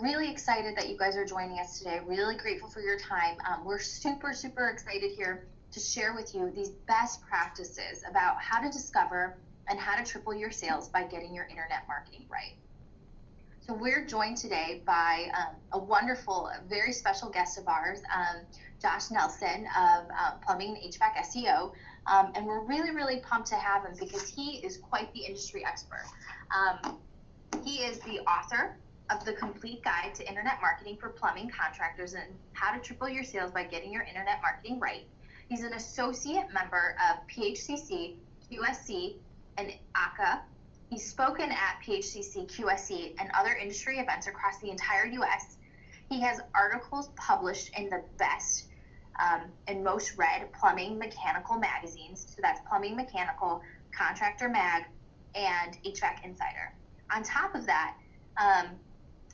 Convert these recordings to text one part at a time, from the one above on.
really excited that you guys are joining us today. Really grateful for your time. We're super excited here to share with you these best practices about how to discover and how to triple your sales by getting your internet marketing right. So we're joined today by a wonderful, very special guest of ours, Josh Nelson of Plumbing HVAC SEO. And we're really pumped to have him because he is quite the industry expert. He is the author of The Complete Guide to Internet Marketing for Plumbing Contractors and How to Triple Your Sales by Getting Your Internet Marketing Right. He's an associate member of PHCC, QSC, and ACA. He's spoken at PHCC, QSC, and other industry events across the entire U.S. He has articles published in the best and most read plumbing mechanical magazines. So that's Plumbing Mechanical, Contractor Mag, and HVAC Insider. On top of that,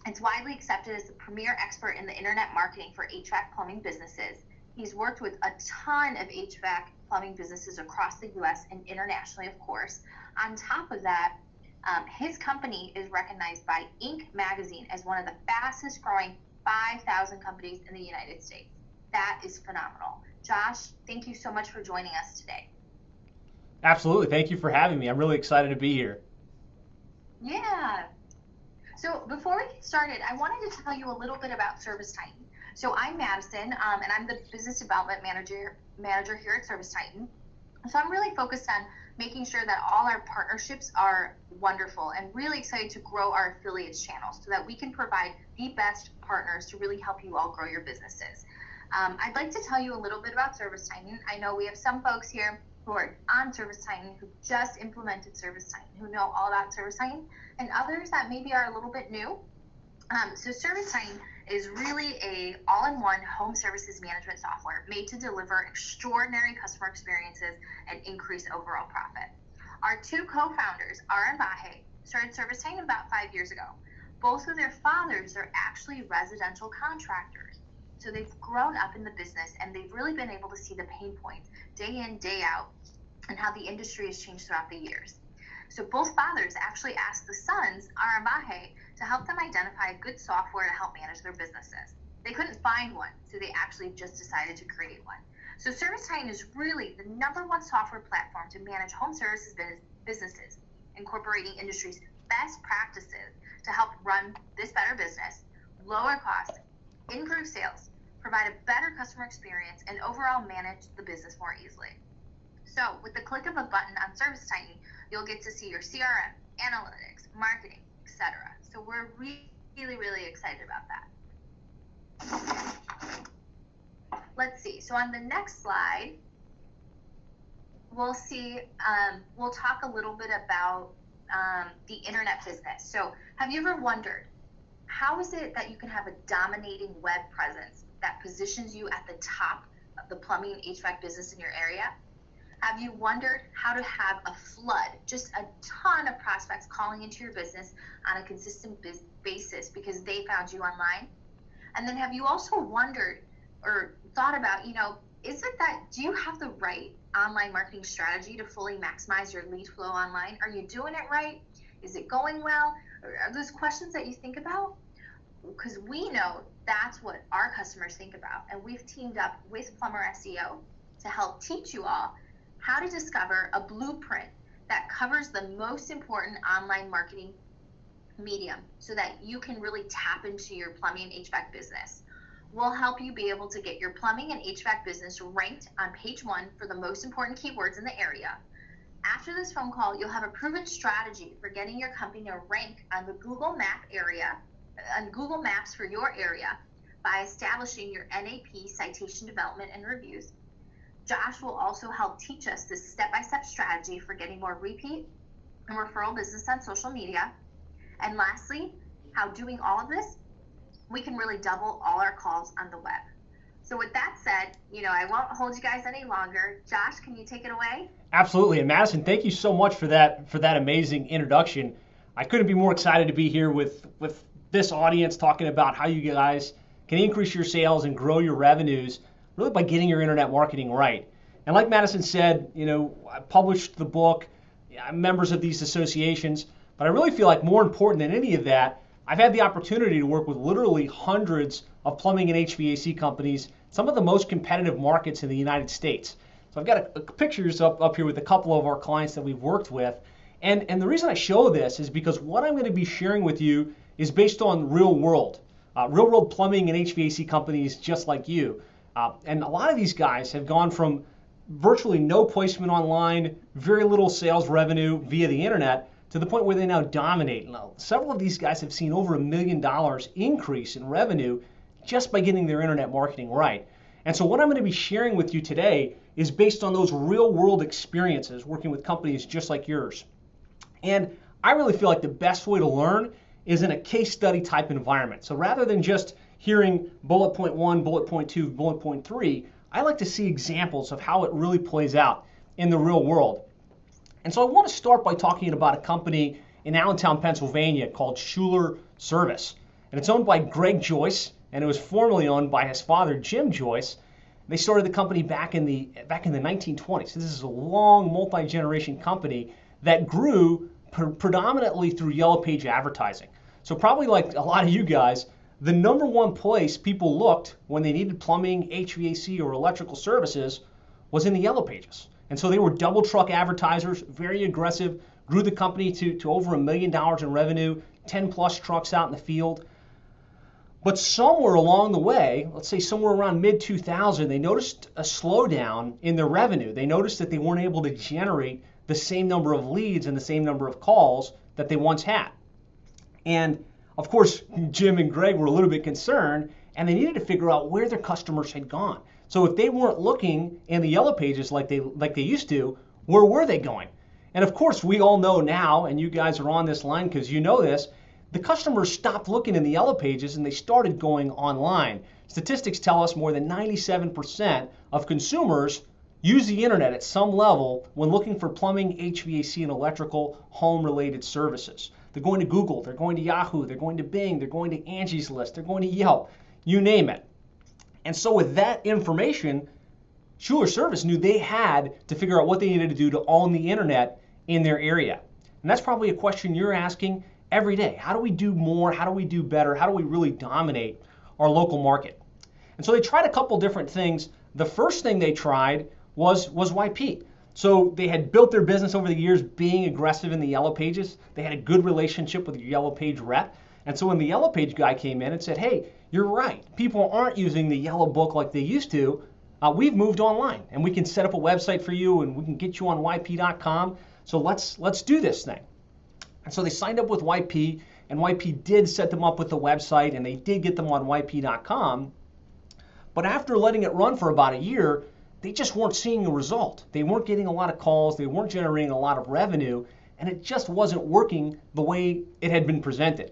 it's widely accepted as the premier expert in the internet marketing for HVAC plumbing businesses. He's worked with a ton of HVAC plumbing businesses across the U.S. and internationally, of course. On top of that, his company is recognized by Inc. magazine as one of the fastest growing 5,000 companies in the United States. That is phenomenal. Josh, thank you so much for joining us today. Absolutely. Thank you for having me. I'm really excited to be here. Yeah. So before we get started, I wanted to tell you a little bit about ServiceTitan. So I'm Madison, and I'm the business development manager here at ServiceTitan. So I'm really focused on making sure that all our partnerships are wonderful and really excited to grow our affiliates channels so that we can provide the best partners to really help you all grow your businesses. I'd like to tell you a little bit about ServiceTitan. I know we have some folks here who are on ServiceTitan who just implemented ServiceTitan, who know all about ServiceTitan, and others that maybe are a little bit new. So ServiceTitan is really a all-in-one home services management software made to deliver extraordinary customer experiences and increase overall profit. Our two co-founders, Ara and Vahe, started ServiceTitan about 5 years ago. Both of their fathers are actually residential contractors. So they've grown up in the business and they've really been able to see the pain points day in, day out, and how the industry has changed throughout the years. So both fathers actually asked the sons, Ara and Vahe, to help them identify good software to help manage their businesses. They couldn't find one, so they actually just decided to create one. So ServiceTitan is really the #1 software platform to manage home services businesses, incorporating industry's best practices to help run this better business, lower costs, improve sales, provide a better customer experience, and overall manage the business more easily. So with the click of a button on ServiceTitan, you'll get to see your CRM, analytics, marketing, etc. So we're really excited about that. Let's see. So on the next slide, we'll see, we'll talk a little bit about the internet business. So have you ever wondered, how is it that you can have a dominating web presence that positions you at the top of the plumbing and HVAC business in your area? Have you wondered how to have a flood, just a ton of prospects calling into your business on a consistent basis because they found you online? And then have you also wondered or thought about, is it that, do you have the right online marketing strategy to fully maximize your lead flow online? Are you doing it right? Is it going well? Or are those questions that you think about? Because we know that's what our customers think about. And we've teamed up with Plumber SEO to help teach you all how to discover a blueprint that covers the most important online marketing medium so that you can really tap into your plumbing and HVAC business. We'll help you be able to get your plumbing and HVAC business ranked on page 1 for the most important keywords in the area. After this phone call, you'll have a proven strategy for getting your company to rank on the Google Maps for your area by establishing your NAP citation development and reviews. Josh will also help teach us this step-by-step strategy for getting more repeat and referral business on social media. And lastly, how doing all of this, we can really double all our calls on the web. So with that said, I won't hold you guys any longer. Josh, can you take it away? Absolutely. And Madison, thank you so much for that amazing introduction. I couldn't be more excited to be here with this audience talking about how you guys can increase your sales and grow your revenues really by getting your internet marketing right. And like Madison said, I published the book, I'm members of these associations, but I really feel like more important than any of that, I've had the opportunity to work with literally hundreds of plumbing and HVAC companies, some of the most competitive markets in the United States. So I've got pictures up here with a couple of our clients that we've worked with. And the reason I show this is because what I'm going to be sharing with you is based on real world plumbing and HVAC companies just like you. And a lot of these guys have gone from virtually no placement online, very little sales revenue via the internet, to the point where they now dominate. Now, several of these guys have seen over $1 million increase in revenue just by getting their internet marketing right. And so what I'm going to be sharing with you today is based on those real world experiences working with companies just like yours. And I really feel like the best way to learn is in a case study type environment. So rather than just hearing bullet point 1, bullet point 2, bullet point 3, I like to see examples of how it really plays out in the real world. And so I want to start by talking about a company in Allentown, Pennsylvania called Schuler Service. And it's owned by Greg Joyce, and it was formerly owned by his father, Jim Joyce. They started the company back in the 1920s. So this is a long multi-generation company that grew predominantly through Yellow Page advertising. So probably like a lot of you guys, the number one place people looked when they needed plumbing, HVAC, or electrical services was in the Yellow Pages. And so they were double truck advertisers, very aggressive, grew the company to over $1 million in revenue, 10 plus trucks out in the field. But somewhere along the way, let's say somewhere around mid-2000, they noticed a slowdown in their revenue. They noticed that they weren't able to generate the same number of leads and the same number of calls that they once had. And of course, Jim and Greg were a little bit concerned, and they needed to figure out where their customers had gone. So if they weren't looking in the Yellow Pages like they used to, where were they going? And of course, we all know now, and you guys are on this line because you know this, the customers stopped looking in the Yellow Pages and they started going online. Statistics tell us more than 97% of consumers use the internet at some level when looking for plumbing, HVAC, and electrical home-related services. They're going to Google, they're going to Yahoo, they're going to Bing, they're going to Angie's List, they're going to Yelp, you name it. And so with that information, Schuler Service knew they had to figure out what they needed to do to own the internet in their area. And that's probably a question you're asking every day. How do we do more? How do we do better? How do we really dominate our local market? And so they tried a couple different things. The first thing they tried was YP. So they had built their business over the years being aggressive in the Yellow Pages. They had a good relationship with your Yellow Page rep. And so when the Yellow Page guy came in and said, hey, you're right, people aren't using the Yellow Book like they used to, we've moved online and we can set up a website for you and we can get you on YP.com. So let's do this thing. And so they signed up with YP, and YP did set them up with the website, and they did get them on YP.com. But after letting it run for about a year, they just weren't seeing a result. They weren't getting a lot of calls, they weren't generating a lot of revenue, and it just wasn't working the way it had been presented.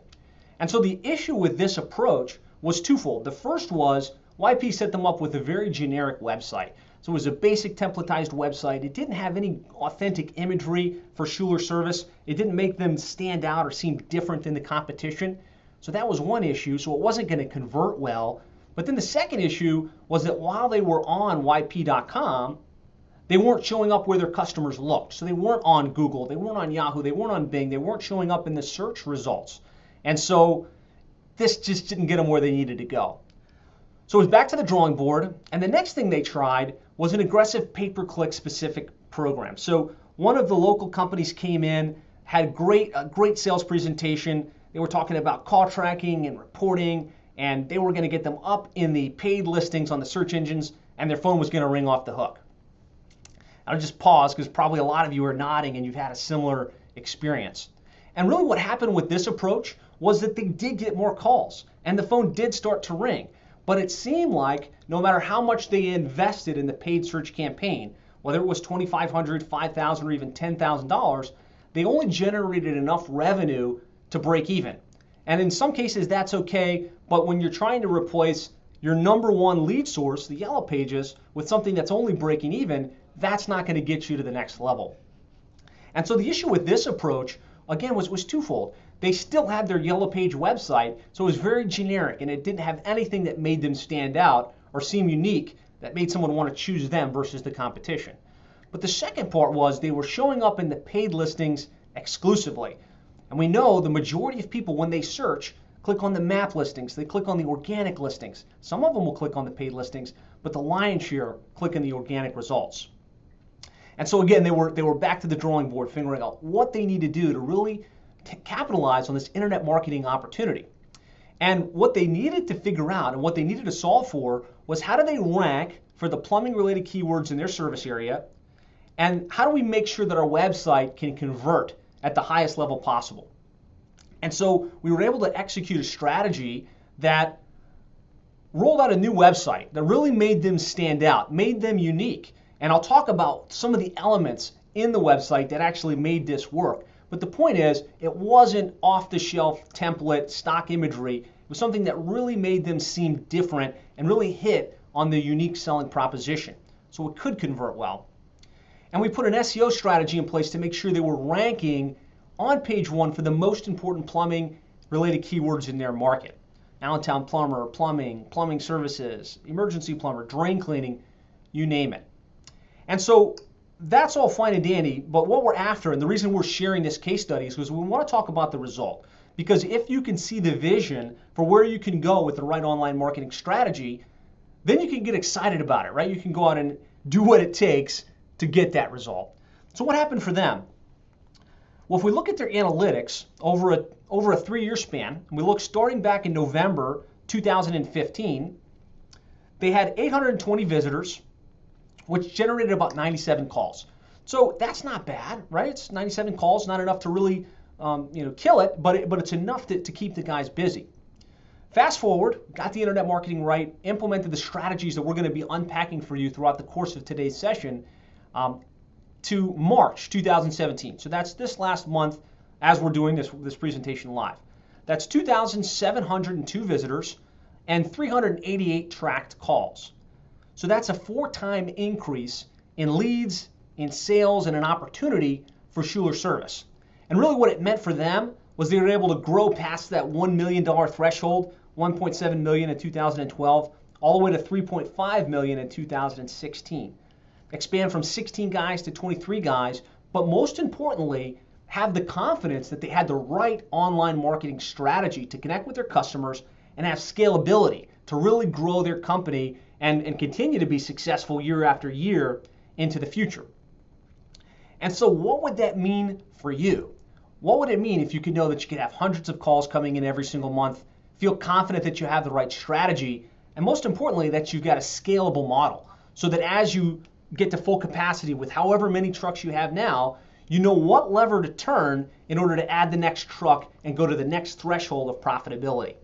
And so the issue with this approach was twofold. The first was YP set them up with a very generic website. So it was a basic templatized website. It didn't have any authentic imagery for Schuler Service. It didn't make them stand out or seem different than the competition. So that was one issue. So it wasn't going to convert well. But then the second issue was that while they were on YP.com, they weren't showing up where their customers looked. So they weren't on Google, they weren't on Yahoo, they weren't on Bing, they weren't showing up in the search results. And so this just didn't get them where they needed to go. So it was back to the drawing board, and the next thing they tried was an aggressive pay-per-click specific program. So one of the local companies came in, had a great sales presentation. They were talking about call tracking and reporting, and they were going to get them up in the paid listings on the search engines, and their phone was going to ring off the hook. I'll just pause because probably a lot of you are nodding and you've had a similar experience. And really what happened with this approach was that they did get more calls, and the phone did start to ring. But it seemed like no matter how much they invested in the paid search campaign, whether it was $2,500, $5,000, or even $10,000, they only generated enough revenue to break even. And in some cases that's okay, but when you're trying to replace your number one lead source, the Yellow Pages, with something that's only breaking even, that's not going to get you to the next level. And so the issue with this approach, again, was twofold. They still had their Yellow Page website, so it was very generic, and it didn't have anything that made them stand out or seem unique that made someone want to choose them versus the competition. But the second part was they were showing up in the paid listings exclusively. And we know the majority of people, when they search, click on the map listings, they click on the organic listings. Some of them will click on the paid listings, but the lion's share click on the organic results. And so again, they were back to the drawing board, figuring out what they need to do to really capitalize on this internet marketing opportunity. And what they needed to figure out and what they needed to solve for was, how do they rank for the plumbing related keywords in their service area? And how do we make sure that our website can convert at the highest level possible? And so we were able to execute a strategy that rolled out a new website that really made them stand out, made them unique. And I'll talk about some of the elements in the website that actually made this work. But the point is, it wasn't off-the-shelf template stock imagery. It was something that really made them seem different and really hit on the unique selling proposition. So it could convert well. And we put an SEO strategy in place to make sure they were ranking on page 1 for the most important plumbing related keywords in their market. Allentown plumber, plumbing services, emergency plumber, drain cleaning, you name it. And so that's all fine and dandy, but what we're after, and the reason we're sharing this case study, is because we want to talk about the result. Because if you can see the vision for where you can go with the right online marketing strategy, then you can get excited about it, right? You can go out and do what it takes to get that result. So what happened for them? Well, if we look at their analytics over a 3-year span, and we look starting back in November 2015, they had 820 visitors, which generated about 97 calls. So that's not bad, right? It's 97 calls, not enough to really kill it, but it's enough to keep the guys busy. Fast forward, got the internet marketing right, implemented the strategies that we're going to be unpacking for you throughout the course of today's session, to March 2017. So that's this last month as we're doing this presentation live. That's 2,702 visitors and 388 tracked calls. So that's a 4-time increase in leads, in sales, and an opportunity for Schuler Service. And really what it meant for them was they were able to grow past that $1 million threshold, $1.7 million in 2012, all the way to $3.5 million in 2016. Expand from 16 guys to 23 guys, but most importantly, have the confidence that they had the right online marketing strategy to connect with their customers and have scalability to really grow their company and continue to be successful year after year into the future. And so what would that mean for you? What would it mean if you could know that you could have hundreds of calls coming in every single month, feel confident that you have the right strategy, and most importantly, that you've got a scalable model so that as you get to full capacity with however many trucks you have now, you know what lever to turn in order to add the next truck and go to the next threshold of profitability.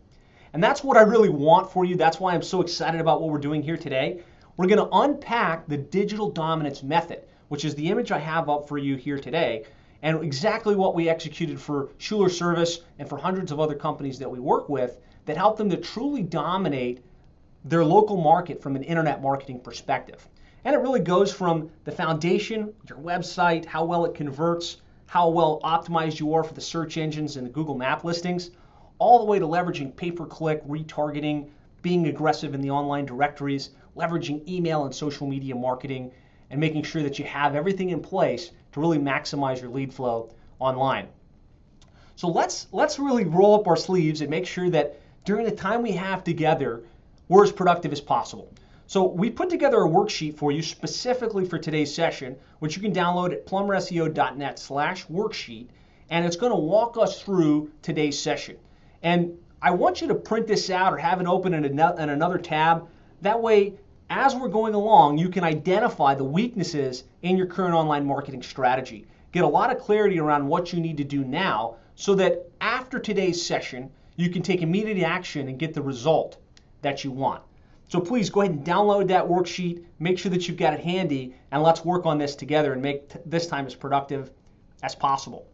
And that's what I really want for you. That's why I'm so excited about what we're doing here today. We're going to unpack the digital dominance method, which is the image I have up for you here today, and exactly what we executed for Schuler Service and for hundreds of other companies that we work with that help them to truly dominate their local market from an internet marketing perspective. And it really goes from the foundation, your website, how well it converts, how well optimized you are for the search engines and the Google map listings, all the way to leveraging pay-per-click, retargeting, being aggressive in the online directories, leveraging email and social media marketing, and making sure that you have everything in place to really maximize your lead flow online. So let's really roll up our sleeves and make sure that during the time we have together, we're as productive as possible. So we put together a worksheet for you specifically for today's session, which you can download at plumberseo.net/worksheet, and it's going to walk us through today's session. And I want you to print this out or have it open in another tab. That way, as we're going along, you can identify the weaknesses in your current online marketing strategy. Get a lot of clarity around what you need to do now so that after today's session, you can take immediate action and get the result that you want. So please go ahead and download that worksheet, make sure that you've got it handy, and let's work on this together and make this time as productive as possible.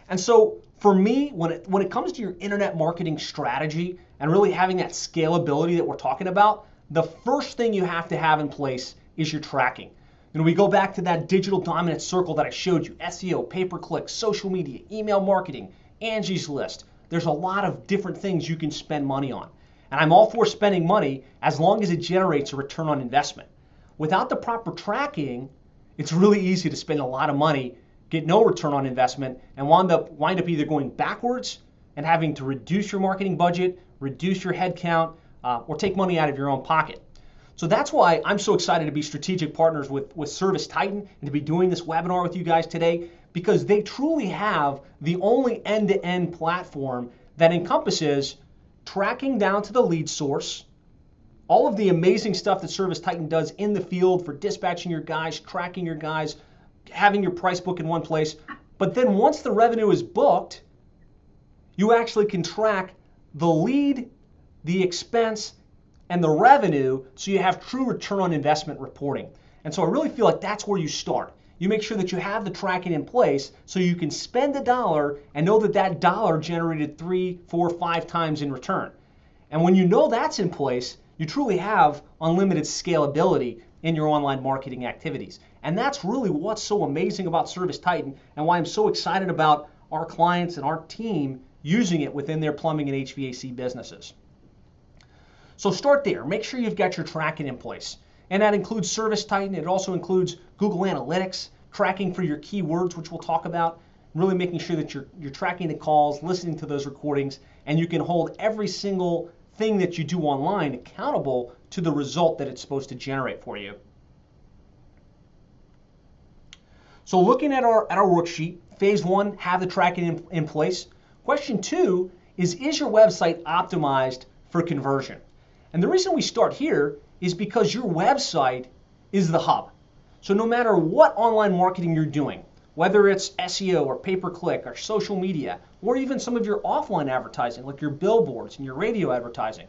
And so for me, when it comes to your internet marketing strategy and really having that scalability that we're talking about, the first thing you have to have in place is your tracking. We go back to that digital dominance circle that I showed you: SEO, pay-per-click, social media, email marketing, Angie's List. There's a lot of different things you can spend money on. And I'm all for spending money as long as it generates a return on investment. Without the proper tracking, it's really easy to spend a lot of money, get no return on investment, and wind up either going backwards and having to reduce your marketing budget, reduce your headcount, or take money out of your own pocket. So that's why I'm so excited to be strategic partners with ServiceTitan and to be doing this webinar with you guys today, because they truly have the only end-to-end platform that encompasses tracking down to the lead source, all of the amazing stuff that ServiceTitan does in the field for dispatching your guys, tracking your guys, having your price book in one place. But then once the revenue is booked, you actually can track the lead, the expense, and the revenue, so you have true return on investment reporting. And so I really feel like that's where you start. You make sure that you have the tracking in place so you can spend a dollar and know that that dollar generated 3, 4, 5 times in return. And when you know that's in place, you truly have unlimited scalability in your online marketing activities. And that's really what's so amazing about ServiceTitan and why I'm so excited about our clients and our team using it within their plumbing and HVAC businesses. So start there. Make sure you've got your tracking in place. And that includes ServiceTitan. It also includes Google Analytics, tracking for your keywords, which we'll talk about, really making sure that you're tracking the calls, listening to those recordings, and you can hold every single thing that you do online accountable to the result that it's supposed to generate for you. So looking at our worksheet, phase 1, have the tracking in place. Question 2 is your website optimized for conversion? And the reason we start here is because your website is the hub. So no matter what online marketing you're doing, whether it's SEO or pay-per-click or social media, or even some of your offline advertising like your billboards and your radio advertising,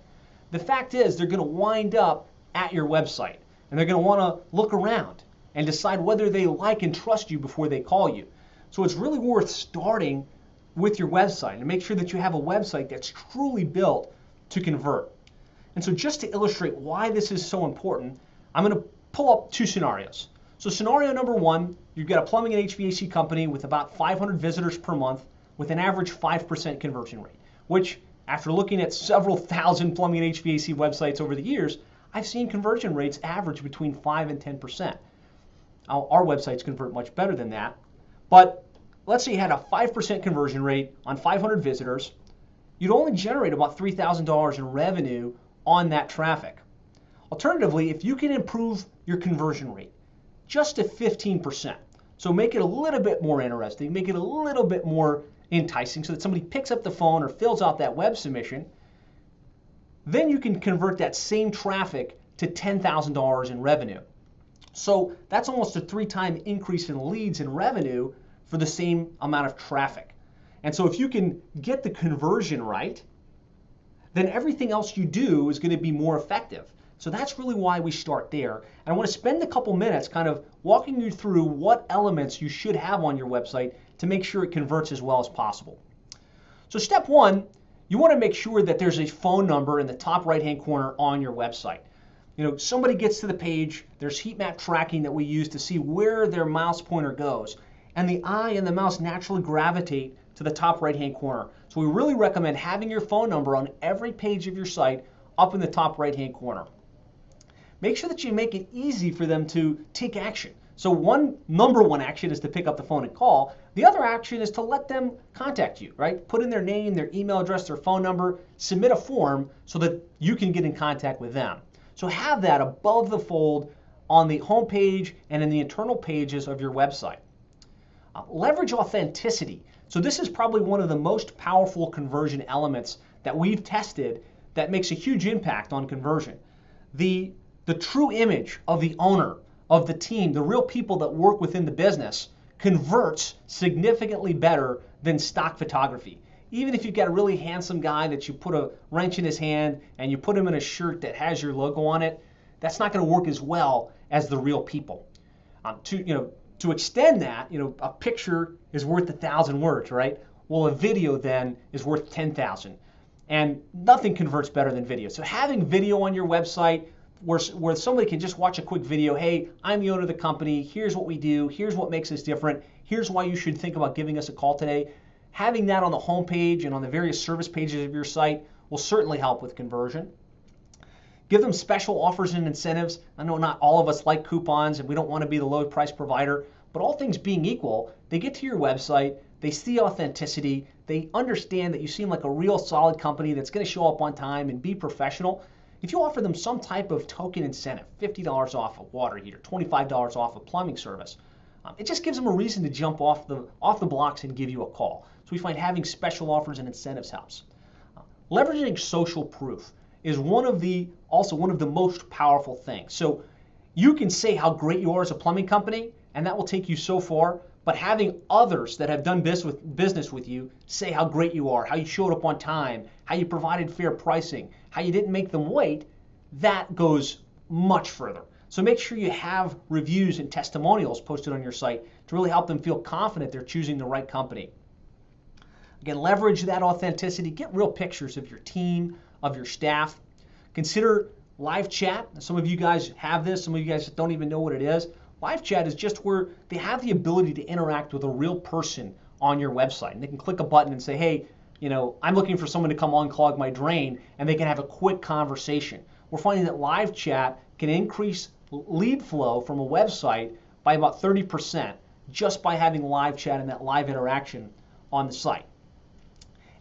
the fact is they're going to wind up at your website, and they're going to want to look around and decide whether they like and trust you before they call you. So it's really worth starting with your website and make sure that you have a website that's truly built to convert. And so just to illustrate why this is so important, I'm going to pull up 2 scenarios. So scenario number 1, you've got a plumbing and HVAC company with about 500 visitors per month with an average 5% conversion rate, which after looking at several thousand plumbing and HVAC websites over the years, I've seen conversion rates average between 5 and 10%. Our websites convert much better than that. But let's say you had a 5% conversion rate on 500 visitors. You'd only generate about $3,000 in revenue on that traffic. Alternatively, if you can improve your conversion rate just to 15%, so make it a little bit more interesting, make it a little bit more enticing so that somebody picks up the phone or fills out that web submission, then you can convert that same traffic to $10,000 in revenue. So that's almost a 3-time increase in leads and revenue for the same amount of traffic. And so if you can get the conversion right, then everything else you do is going to be more effective. So that's really why we start there. And I want to spend a couple minutes kind of walking you through what elements you should have on your website to make sure it converts as well as possible. So step 1, you want to make sure that there's a phone number in the top right-hand corner on your website. You know, somebody gets to the page, there's heat map tracking that we use to see where their mouse pointer goes. And the eye and the mouse naturally gravitate to the top right-hand corner. So we really recommend having your phone number on every page of your site up in the top right-hand corner. Make sure that you make it easy for them to take action. So number one action is to pick up the phone and call. The other action is to let them contact you, right? Put in their name, their email address, their phone number, submit a form so that you can get in contact with them. So have that above the fold on the home page and in the internal pages of your website. Leverage authenticity. So this is probably one of the most powerful conversion elements that we've tested that makes a huge impact on conversion. The true image of the owner, of the team, the real people that work within the business converts significantly better than stock photography. Even if you've got a really handsome guy that you put a wrench in his hand and you put him in a shirt that has your logo on it, that's not going to work as well as the real people. To extend that, a picture is worth 1,000 words, right? Well, a video then is worth 10,000. And nothing converts better than video. So having video on your website where somebody can just watch a quick video, hey, I'm the owner of the company, here's what we do, here's what makes us different, here's why you should think about giving us a call today. Having that on the home page and on the various service pages of your site will certainly help with conversion. Give them special offers and incentives. I know not all of us like coupons and we don't want to be the low price provider, but all things being equal, they get to your website, they see authenticity, they understand that you seem like a real solid company that's going to show up on time and be professional. If you offer them some type of token incentive, $50 off a water heater, $25 off a plumbing service, it just gives them a reason to jump off the blocks and give you a call. So we find having special offers and incentives helps. Leveraging social proof is also one of the most powerful things. So you can say how great you are as a plumbing company, and that will take you so far, but having others that have done business with you say how great you are, how you showed up on time, how you provided fair pricing, how you didn't make them wait, that goes much further. So make sure you have reviews and testimonials posted on your site to really help them feel confident they're choosing the right company. Again, leverage that authenticity. Get real pictures of your team, of your staff. Consider live chat. Some of you guys have this. Some of you guys don't even know what it is. Live chat is just where they have the ability to interact with a real person on your website. And they can click a button and say, hey, I'm looking for someone to come unclog my drain, and they can have a quick conversation. We're finding that live chat can increase lead flow from a website by about 30% just by having live chat and that live interaction on the site.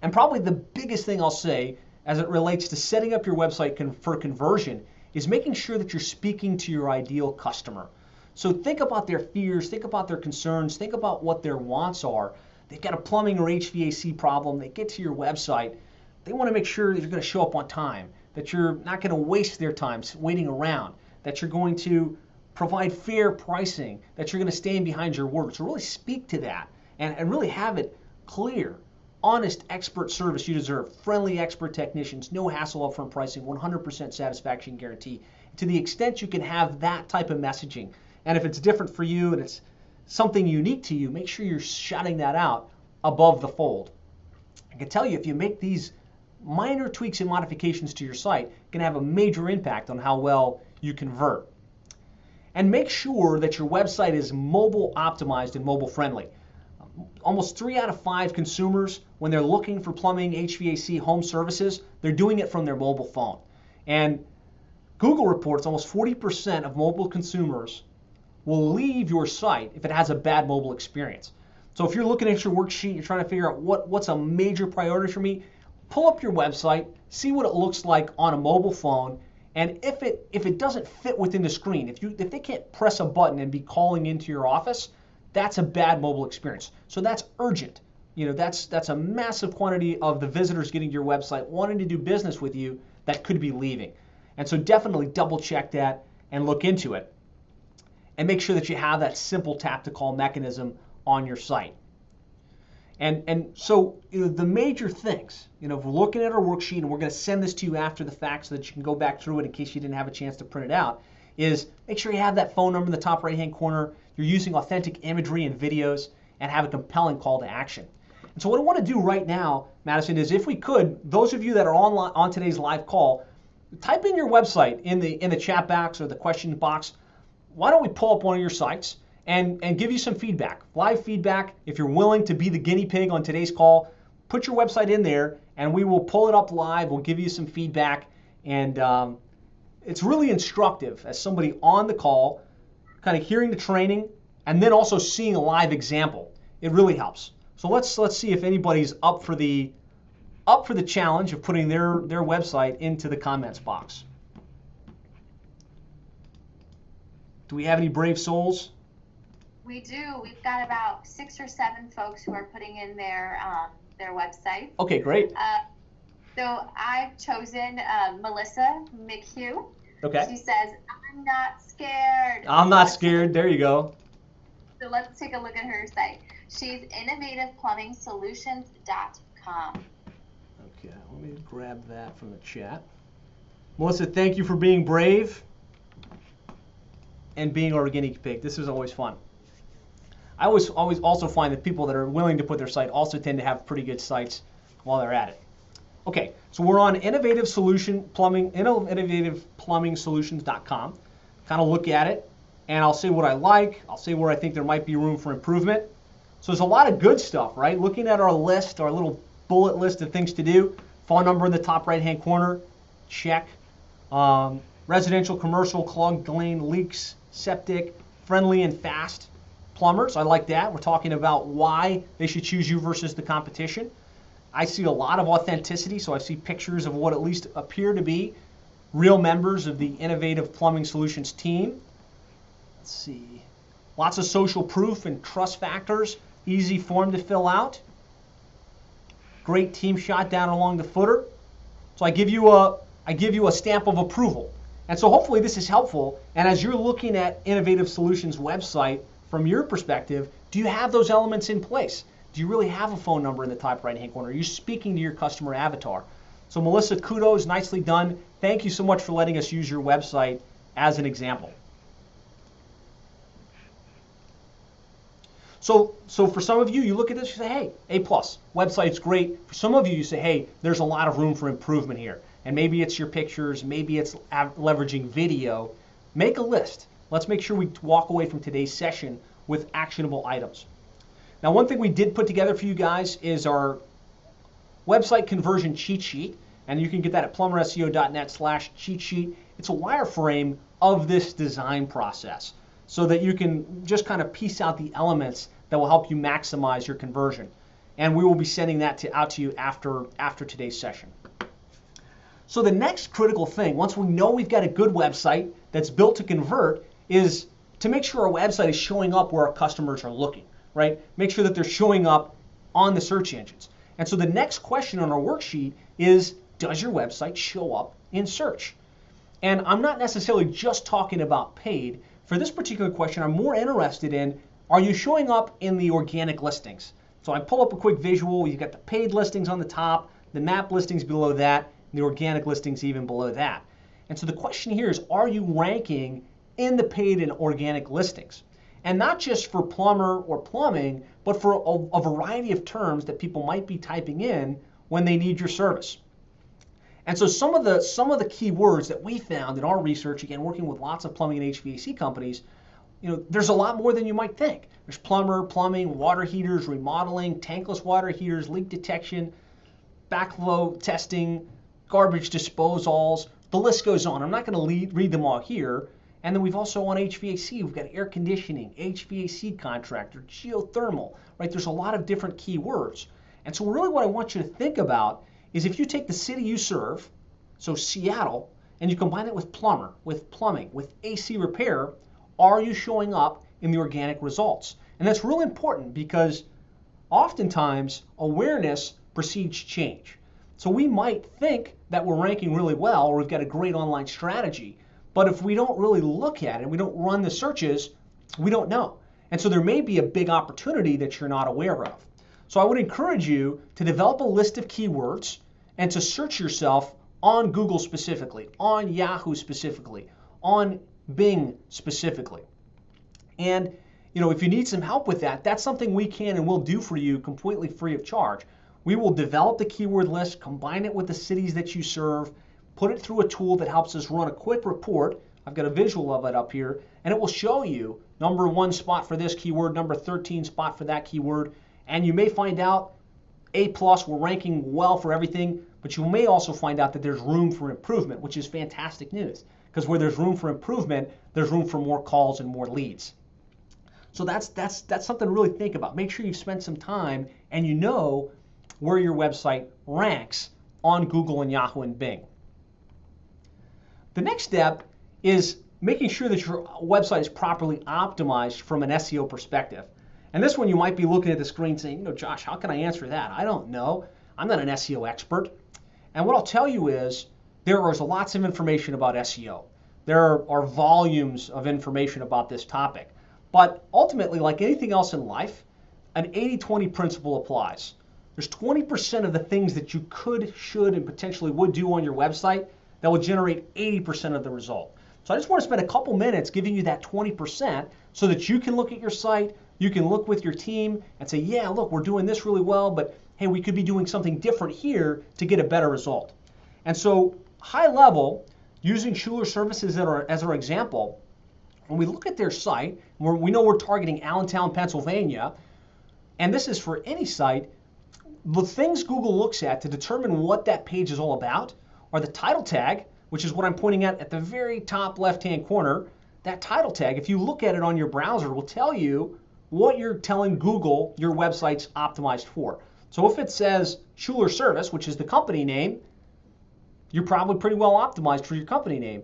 And probably the biggest thing I'll say as it relates to setting up your website for conversion is making sure that you're speaking to your ideal customer. So think about their fears, think about their concerns, think about what their wants are. They've got a plumbing or HVAC problem, they get to your website, they want to make sure that you're going to show up on time, that you're not going to waste their time waiting around, that you're going to provide fair pricing, that you're going to stand behind your word. So really speak to that and really have it clear. Honest expert service you deserve, friendly expert technicians, no hassle upfront pricing, 100% satisfaction guarantee. To the extent you can have that type of messaging, and if it's different for you and it's something unique to you, make sure you're shouting that out above the fold. I can tell you if you make these minor tweaks and modifications to your site, it can have a major impact on how well you convert. And make sure that your website is mobile optimized and mobile friendly. Almost 3 out of 5 consumers, when they're looking for plumbing, HVAC, home services, they're doing it from their mobile phone. And Google reports almost 40% of mobile consumers will leave your site if it has a bad mobile experience. So if you're looking at your worksheet, you're trying to figure out what's a major priority for me, pull up your website, see what it looks like on a mobile phone, and if it doesn't fit within the screen, if they can't press a button and be calling into your office, that's a bad mobile experience. So that's urgent. That's a massive quantity of the visitors getting to your website wanting to do business with you that could be leaving. And so definitely double check that and look into it. And make sure that you have that simple tap to call mechanism on your site. And so the major things, if we're looking at our worksheet, and we're going to send this to you after the fact so that you can go back through it in case you didn't have a chance to print it out, is make sure you have that phone number in the top right-hand corner, you're using authentic imagery and videos, and have a compelling call to action. And so what I want to do right now, Madison, is if we could, those of you that are on today's live call, type in your website in the chat box or the question box. Why don't we pull up one of your sites and give you some feedback, live feedback. If you're willing to be the guinea pig on today's call, put your website in there and we will pull it up live. We'll give you some feedback, and it's really instructive as somebody on the call, kind of hearing the training and then also seeing a live example. It really helps. So let's see if anybody's up for the challenge of putting their website into the comments box. Do we have any brave souls? We do. We've got about 6 or 7 folks who are putting in their website. Okay, great. So I've chosen Melissa McHugh. Okay. She says, "I'm not scared." I'm not scared. There you go. So let's take a look at her site. She's innovativeplumbing.solutions.com. Okay, let me grab that from the chat. Melissa, thank you for being brave and being our guinea pig. This is always fun. I always also find that people that are willing to put their site also tend to have pretty good sites while they're at it. Okay, so we're on innovativeplumbing.solutions.com. Kind of look at it, and I'll say what I like. I'll say where I think there might be room for improvement. So there's a lot of good stuff, right? Looking at our list, our little bullet list of things to do. Phone number in the top right-hand corner, check. Residential, commercial, clogged drain, leaks, septic, friendly and fast. plumbers. I like that. We're talking about why they should choose you versus the competition. I see a lot of authenticity, so I see pictures of what at least appear to be real members of the Innovative Plumbing Solutions team. Let's see. Lots of social proof and trust factors. Easy form to fill out. Great team shot down along the footer. So I give you a stamp of approval. And so hopefully this is helpful. And as you're looking at Innovative Solutions website from your perspective, do you have those elements in place? Do you really have a phone number in the top right-hand corner? Are you speaking to your customer avatar? So Melissa, kudos, nicely done. Thank you so much for letting us use your website as an example. So for some of you, you look at this, you say, hey, A+, website's great. For some of you, you say, hey, there's a lot of room for improvement here. And maybe it's your pictures, maybe it's leveraging video. Make a list. Let's make sure we walk away from today's session with actionable items. Now, one thing we did put together for you guys is our website conversion cheat sheet, and you can get that at plumberseo.net/cheat sheet. It's a wireframe of this design process so that you can just kind of piece out the elements that will help you maximize your conversion. And we will be sending that out to you after today's session. So the next critical thing, once we know we've got a good website that's built to convert, is to make sure our website is showing up where our customers are looking, right? Make sure that they're showing up on the search engines. And so the next question on our worksheet is, does your website show up in search? And I'm not necessarily just talking about paid. For this particular question, I'm more interested in, are you showing up in the organic listings? So I pull up a quick visual. You've got the paid listings on the top, the map listings below that, the organic listings even below that. And so the question here is, are you ranking in the paid and organic listings? And not just for plumber or plumbing, but for a variety of terms that people might be typing in when they need your service. And so some of the keywords that we found in our research, again, working with lots of plumbing and HVAC companies, there's a lot more than you might think. There's plumber, plumbing, water heaters, remodeling, tankless water heaters, leak detection, backflow testing, garbage disposals. The list goes on. I'm not going to read them all here. And then we've also on HVAC, we've got air conditioning, HVAC contractor, geothermal, right? There's a lot of different keywords. And so really what I want you to think about is if you take the city you serve, so Seattle, and you combine it with plumber, with plumbing, with AC repair, are you showing up in the organic results? And that's really important because oftentimes awareness precedes change. So we might think that we're ranking really well or we've got a great online strategy, but if we don't really look at it, we don't run the searches, we don't know. And so there may be a big opportunity that you're not aware of. So I would encourage you to develop a list of keywords and to search yourself on Google specifically, on Yahoo specifically, on Bing specifically. And if you need some help with that, that's something we can and will do for you completely free of charge. We will develop the keyword list, combine it with the cities that you serve, put it through a tool that helps us run a quick report. I've got a visual of it up here, and it will show you number 1 spot for this keyword, number 13 spot for that keyword, and you may find out A+, we're ranking well for everything, but you may also find out that there's room for improvement, which is fantastic news, because where there's room for improvement, there's room for more calls and more leads. So that's something to really think about. Make sure you've spent some time and you know where your website ranks on Google and Yahoo and Bing. The next step is making sure that your website is properly optimized from an SEO perspective. And this one you might be looking at the screen saying, Josh, how can I answer that? I don't know. I'm not an SEO expert. And what I'll tell you is there is lots of information about SEO. There are volumes of information about this topic. But ultimately, like anything else in life, an 80-20 principle applies. There's 20% of the things that you could, should, and potentially would do on your website that will generate 80% of the result. So I just want to spend a couple minutes giving you that 20% so that you can look at your site, you can look with your team and say, yeah, look, we're doing this really well, but hey, we could be doing something different here to get a better result. And so high level, using Schuler Services as our example, when we look at their site, we know we're targeting Allentown, Pennsylvania, and this is for any site, the things Google looks at to determine what that page is all about are the title tag, which is what I'm pointing at the very top left-hand corner. That title tag, if you look at it on your browser, will tell you what you're telling Google your website's optimized for. So if it says Schuler Service, which is the company name, you're probably pretty well optimized for your company name.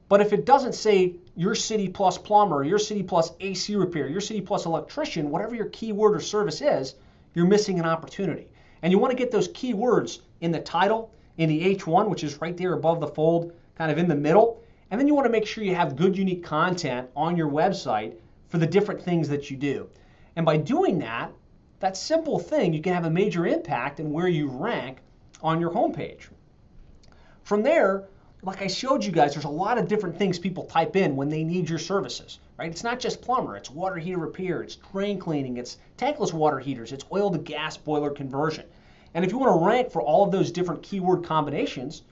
But if it doesn't say your city plus plumber, your city plus AC repair, your city plus electrician, whatever your keyword or service is, you're missing an opportunity. And you want to get those keywords in the title, in the H1, which is right there above the fold, kind of in the middle. And then you want to make sure you have good, unique content on your website for the different things that you do. And by doing that, that simple thing, you can have a major impact in where you rank on your homepage. From there, like I showed you guys, there's a lot of different things people type in when they need your services, right? It's not just plumber, it's water heater repair, it's drain cleaning, it's tankless water heaters, it's oil to gas boiler conversion. And if you want to rank for all of those different keyword combinations,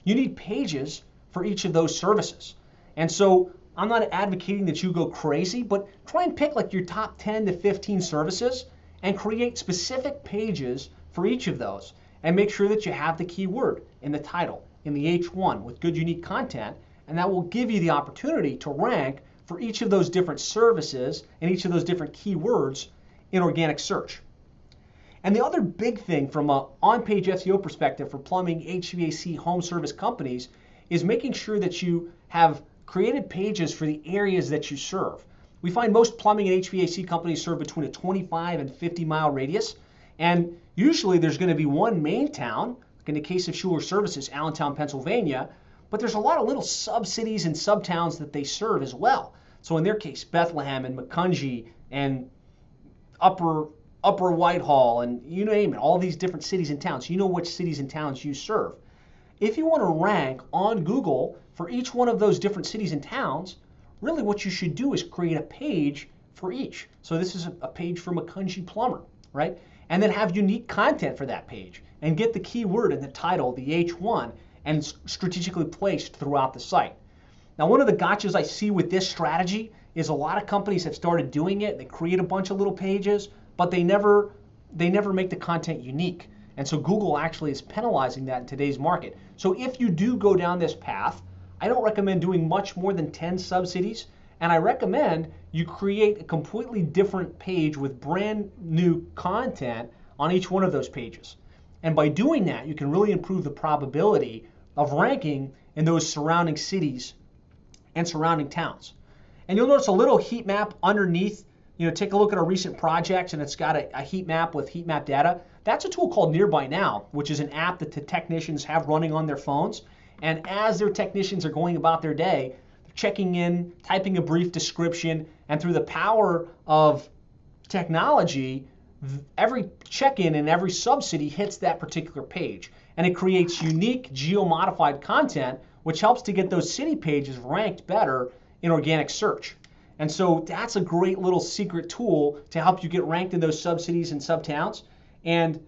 you need pages for each of those services. And so I'm not advocating that you go crazy, but try and pick like your top 10 to 15 services and create specific pages for each of those. And make sure that you have the keyword in the title, in the H1 with good unique content, and that will give you the opportunity to rank for each of those different services and each of those different keywords in organic search. And the other big thing from an on-page SEO perspective for plumbing, HVAC, home service companies is making sure that you have created pages for the areas that you serve. We find most plumbing and HVAC companies serve between a 25 and 50 mile radius, and usually there's going to be one main town. In the case of Schuler Services, Allentown, Pennsylvania, but there's a lot of little sub-cities and sub-towns that they serve as well. So in their case, Bethlehem and Macungie and Upper Whitehall and you name it, all these different cities and towns. You know which cities and towns you serve. If you want to rank on Google for each one of those different cities and towns, really what you should do is create a page for each. So this is a page for Macungie Plumber, right? And then have unique content for that page and get the keyword in the title, the H1, and strategically placed throughout the site. Now, one of the gotchas I see with this strategy is a lot of companies have started doing it. They create a bunch of little pages, but they never make the content unique. And so Google actually is penalizing that in today's market. So if you do go down this path, I don't recommend doing much more than 10 subcities, and I recommend you create a completely different page with brand new content on each one of those pages. And by doing that, you can really improve the probability of ranking in those surrounding cities and surrounding towns. And you'll notice a little heat map underneath. Take a look at our recent projects, and it's got a heat map with heat map data. That's a tool called Nearby Now, which is an app that the technicians have running on their phones. And as their technicians are going about their day, they're checking in, typing a brief description, and through the power of technology, every check-in in every subcity hits that particular page. And it creates unique geo-modified content, which helps to get those city pages ranked better in organic search. And so that's a great little secret tool to help you get ranked in those subcities and subtowns. And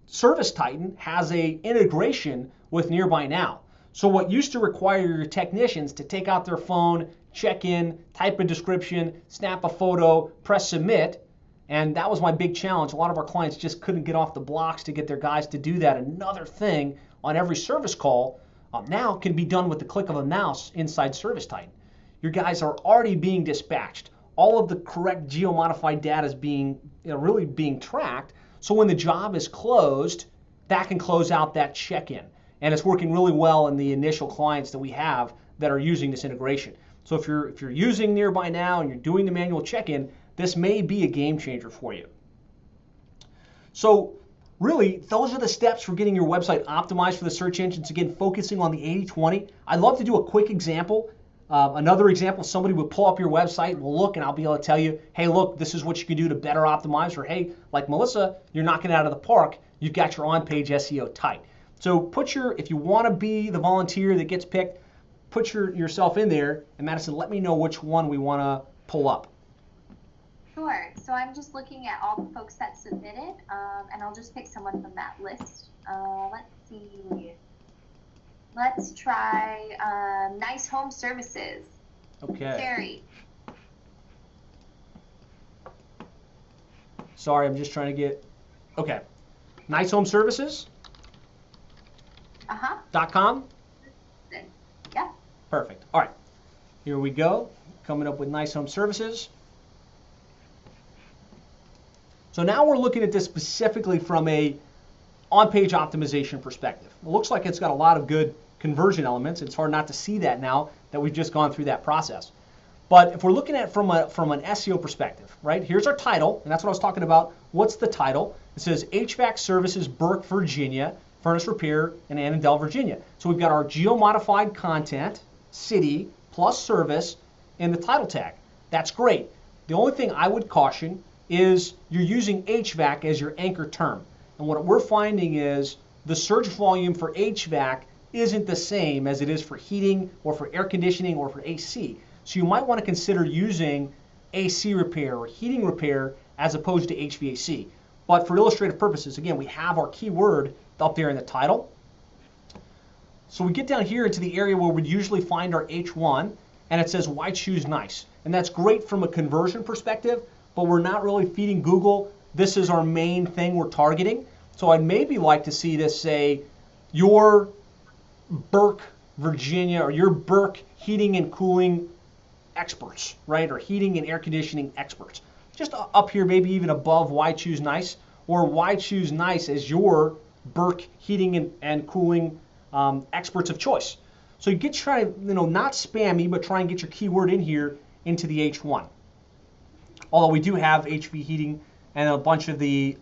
ServiceTitan has an integration with Nearby Now. So what used to require your technicians to take out their phone, check in, type a description, snap a photo, press submit, and that was my big challenge. A lot of our clients just couldn't get off the blocks to get their guys to do that. Another thing on every service call now can be done with the click of a mouse inside ServiceTitan. Your guys are already being dispatched. All of the correct geo-modified data is being really being tracked. So when the job is closed, that can close out that check-in. And it's working really well in the initial clients that we have that are using this integration. So if you're using Nearby Now and you're doing the manual check-in, this may be a game changer for you. So really, those are the steps for getting your website optimized for the search engines. Again, focusing on the 80-20. I'd love to do a quick example. Another example, somebody would pull up your website and we'll look and I'll be able to tell you, hey, look, this is what you can do to better optimize. Or hey, like Melissa, you're knocking it out of the park. You've got your on-page SEO tight. So if you want to be the volunteer that gets picked, put yourself in there. And Madison, let me know which one we want to pull up. Sure. So I'm just looking at all the folks that submitted, and I'll just pick someone from that list. Let's see. Let's try Nice Home Services. Okay. Carrie. Sorry, I'm just trying to get. Okay. Nice Home Services. .com. Yeah. Perfect. All right. Here we go. Coming up with Nice Home Services. So now we're looking at this specifically from a on-page optimization perspective. It looks like it's got a lot of good conversion elements. It's hard not to see that now that we've just gone through that process. But if we're looking at it from an SEO perspective, right? Here's our title, and that's what I was talking about. What's the title? It says HVAC Services, Burke, Virginia, Furnace Repair in Annandale, Virginia. So we've got our geo-modified content, city, plus service, and the title tag. That's great. The only thing I would caution is you're using HVAC as your anchor term. And what we're finding is the search volume for HVAC isn't the same as it is for heating or for air conditioning or for AC. So you might want to consider using AC repair or heating repair as opposed to HVAC. But for illustrative purposes, again, we have our keyword up there in the title. So we get down here into the area where we'd usually find our H1, and it says, why choose nice? And that's great from a conversion perspective, but we're not really feeding Google. This is our main thing we're targeting. So I'd maybe like to see this say, your Burke, Virginia, or your Burke heating and cooling experts, right? Or heating and air conditioning experts. Just up here, maybe even above why choose nice, or why choose nice as your Burke heating and cooling experts of choice. So you get try, not spammy, but try and get your keyword in here into the H1. Although we do have HV heating and a bunch of the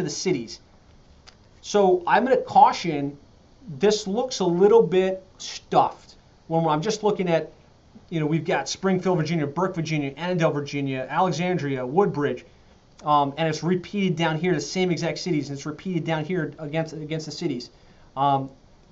cities. So I'm going to caution, this looks a little bit stuffed. When I'm just looking at, we've got Springfield, Virginia, Burke, Virginia, Annandale, Virginia, Alexandria, Woodbridge, and it's repeated down here, the same exact cities, and it's repeated down here against the cities.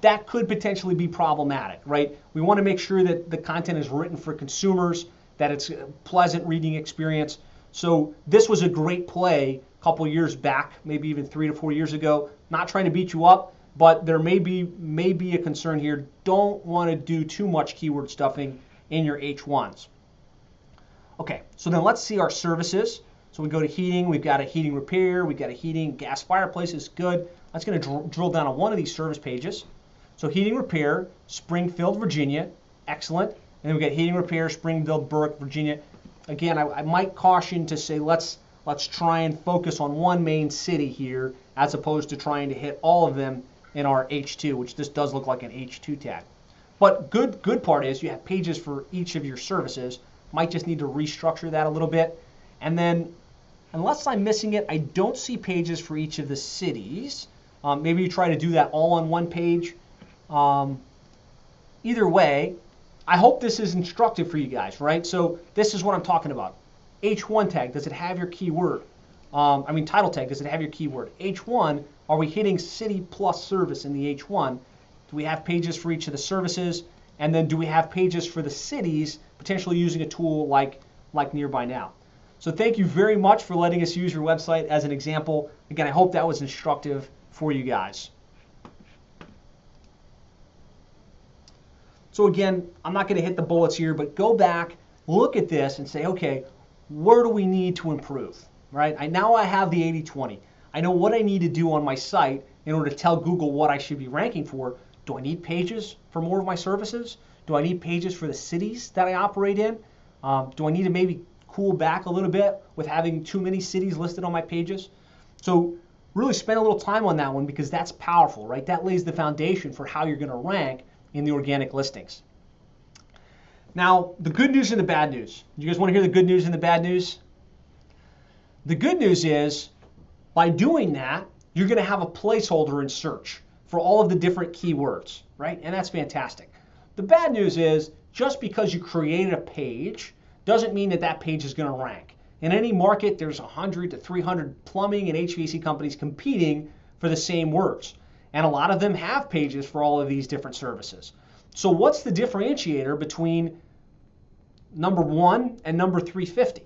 That could potentially be problematic, right? We want to make sure that the content is written for consumers, that it's a pleasant reading experience. So this was a great play a couple years back, maybe even 3 to 4 years ago. Not trying to beat you up, but there may be a concern here. Don't want to do too much keyword stuffing in your H1s. Okay, so then let's see our services. So we go to heating, we've got a heating repair, we've got a heating gas fireplaces, good. That's going to drill down on one of these service pages. So heating repair, Springfield, Virginia, excellent. And then we got heating repair, Springfield, Burke, Virginia. Again, I might caution to say let's try and focus on one main city here as opposed to trying to hit all of them in our H2, which this does look like an H2 tag. But good part is you have pages for each of your services. Might just need to restructure that a little bit. And then, unless I'm missing it, I don't see pages for each of the cities. Maybe you try to do that all on one page. Either way, I hope this is instructive for you guys, right? So this is what I'm talking about. H1 tag, does it have your keyword? Title tag, does it have your keyword? H1, are we hitting city plus service in the H1? Do we have pages for each of the services? And then do we have pages for the cities, potentially using a tool like Nearby Now? So thank you very much for letting us use your website as an example. Again, I hope that was instructive for you guys. So again, I'm not going to hit the bullets here, but go back, look at this and say, okay, where do we need to improve, right? Now I have the 80-20. I know what I need to do on my site in order to tell Google what I should be ranking for. Do I need pages for more of my services? Do I need pages for the cities that I operate in? Do I need to maybe cool back a little bit with having too many cities listed on my pages? So really spend a little time on that one because that's powerful, right? That lays the foundation for how you're going to rank in the organic listings. Now, the good news and the bad news. You guys want to hear the good news and the bad news? The good news is, by doing that, you're going to have a placeholder in search for all of the different keywords, right? And that's fantastic. The bad news is, just because you created a page doesn't mean that that page is going to rank. In any market, there's 100 to 300 plumbing and HVAC companies competing for the same words. And a lot of them have pages for all of these different services. So what's the differentiator between number 1 and number 350?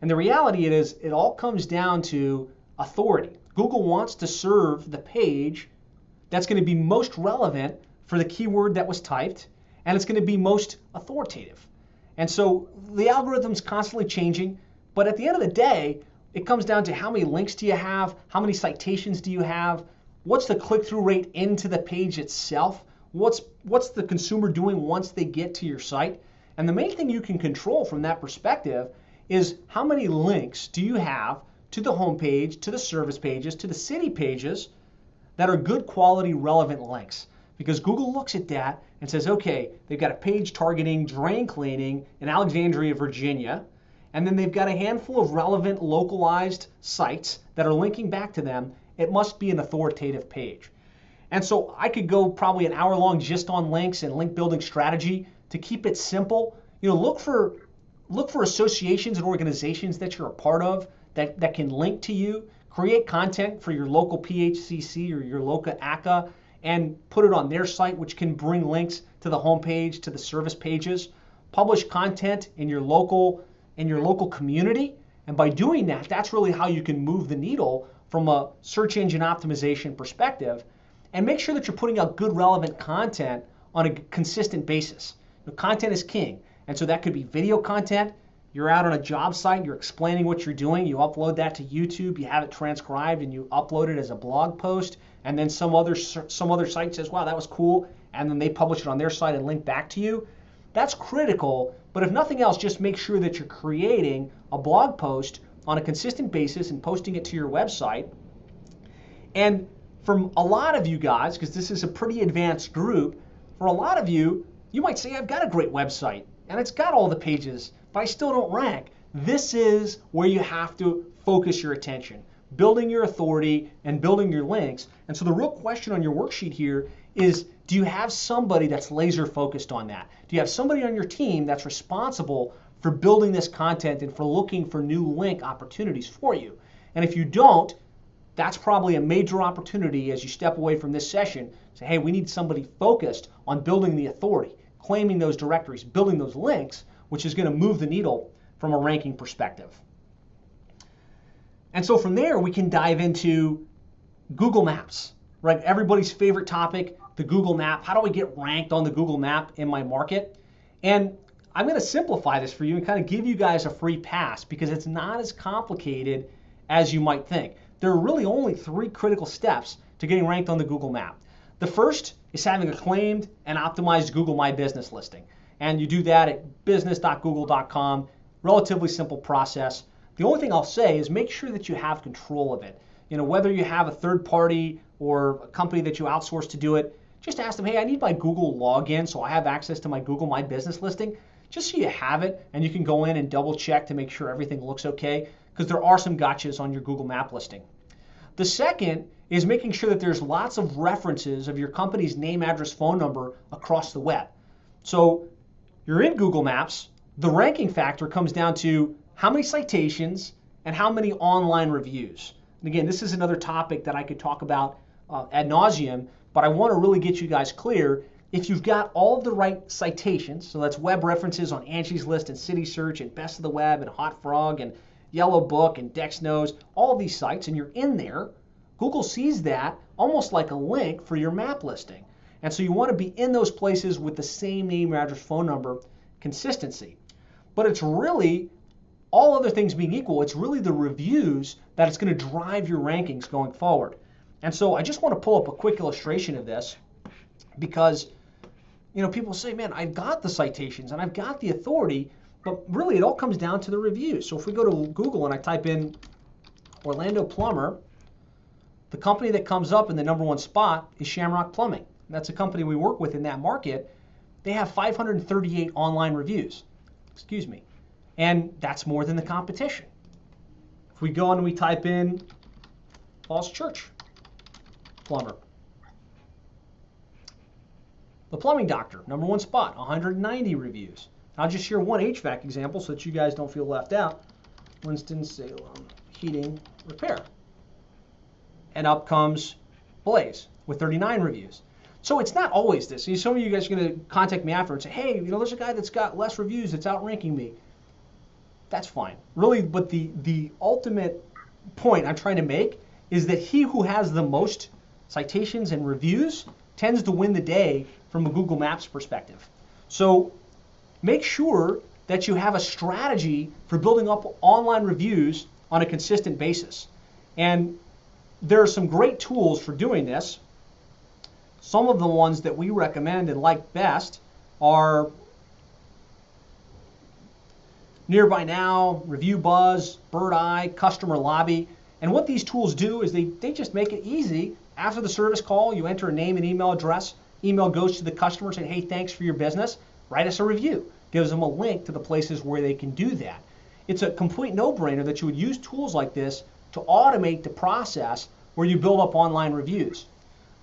And the reality is, it all comes down to authority. Google wants to serve the page that's going to be most relevant for the keyword that was typed, and it's going to be most authoritative. And so the algorithm's constantly changing, but at the end of the day, it comes down to how many links do you have, how many citations do you have, what's the click-through rate into the page itself, what's the consumer doing once they get to your site. And the main thing you can control from that perspective is how many links do you have to the home page, to the service pages, to the city pages that are good quality relevant links. Because Google looks at that and says, okay, they've got a page targeting drain cleaning in Alexandria, Virginia, and then they've got a handful of relevant localized sites that are linking back to them. It must be an authoritative page. And so I could go probably an hour long just on links and link building strategy to keep it simple. Look for associations and organizations that you're a part of that can link to you. Create content for your local PHCC or your local ACA and put it on their site, which can bring links to the homepage, to the service pages. Publish content in your local community, and by doing that, that's really how you can move the needle from a search engine optimization perspective. And make sure that you're putting out good relevant content on a consistent basis. Content is king, and so that could be video content. You're out on a job site, you're explaining what you're doing, you upload that to YouTube, you have it transcribed, and you upload it as a blog post, and then some other site says, wow, that was cool, and then they publish it on their site and link back to you. That's critical, but if nothing else, just make sure that you're creating a blog post on a consistent basis and posting it to your website. And from a lot of you guys, because this is a pretty advanced group, for a lot of you, you might say, I've got a great website, and it's got all the pages, but I still don't rank. This is where you have to focus your attention, building your authority and building your links. And so the real question on your worksheet here is, do you have somebody that's laser focused on that? Do you have somebody on your team that's responsible for building this content and for looking for new link opportunities for you? And if you don't, that's probably a major opportunity as you step away from this session. Say, hey, we need somebody focused on building the authority, claiming those directories, building those links, which is going to move the needle from a ranking perspective. And so from there, we can dive into Google Maps, right? Everybody's favorite topic, the Google Map. How do I get ranked on the Google Map in my market? And I'm going to simplify this for you and kind of give you guys a free pass because it's not as complicated as you might think. There are really only 3 critical steps to getting ranked on the Google Map. The first is having a claimed and optimized Google My Business listing. And you do that at business.google.com. Relatively simple process. The only thing I'll say is make sure that you have control of it. Whether you have a third party or a company that you outsource to do it, just ask them, hey, I need my Google login so I have access to my Google My Business listing, just so you have it and you can go in and double check to make sure everything looks okay, because there are some gotchas on your Google Map listing. The second is making sure that there's lots of references of your company's name, address, phone number across the web. So you're in Google Maps, the ranking factor comes down to how many citations and how many online reviews. And again, this is another topic that I could talk about ad nauseum, but I want to really get you guys clear. If you've got all of the right citations, so that's web references on Angie's List and City Search and Best of the Web and Hot Frog and Yellow Book and Dexnose, all of these sites, and you're in there, Google sees that almost like a link for your map listing. And so you want to be in those places with the same name, address, phone number, consistency. But it's really, all other things being equal, it's really the reviews that it's going to drive your rankings going forward. And so I just want to pull up a quick illustration of this because, people say, man, I've got the citations and I've got the authority, but really it all comes down to the reviews. So if we go to Google and I type in Orlando Plumber, the company that comes up in the #1 spot is Shamrock Plumbing. That's a company we work with in that market. They have 538 online reviews. And that's more than the competition. If we go and we type in Falls Church Plumber, the Plumbing Doctor, #1 spot, 190 reviews. I'll just share one HVAC example so that you guys don't feel left out. Winston-Salem Heating Repair. And up comes Blaze with 39 reviews. So it's not always this. Some of you guys are going to contact me after and say, hey, there's a guy that's got less reviews that's outranking me. That's fine. Really, but the ultimate point I'm trying to make is that he who has the most citations and reviews tends to win the day from a Google Maps perspective. So make sure that you have a strategy for building up online reviews on a consistent basis. And there are some great tools for doing this. Some of the ones that we recommend and like best are Nearby Now, Review Buzz, Bird Eye, Customer Lobby. And what these tools do is they just make it easy. After the service call, you enter a name and email address. Email goes to the customer saying, hey, thanks for your business. Write us a review. Gives them a link to the places where they can do that. It's a complete no-brainer that you would use tools like this to automate the process where you build up online reviews.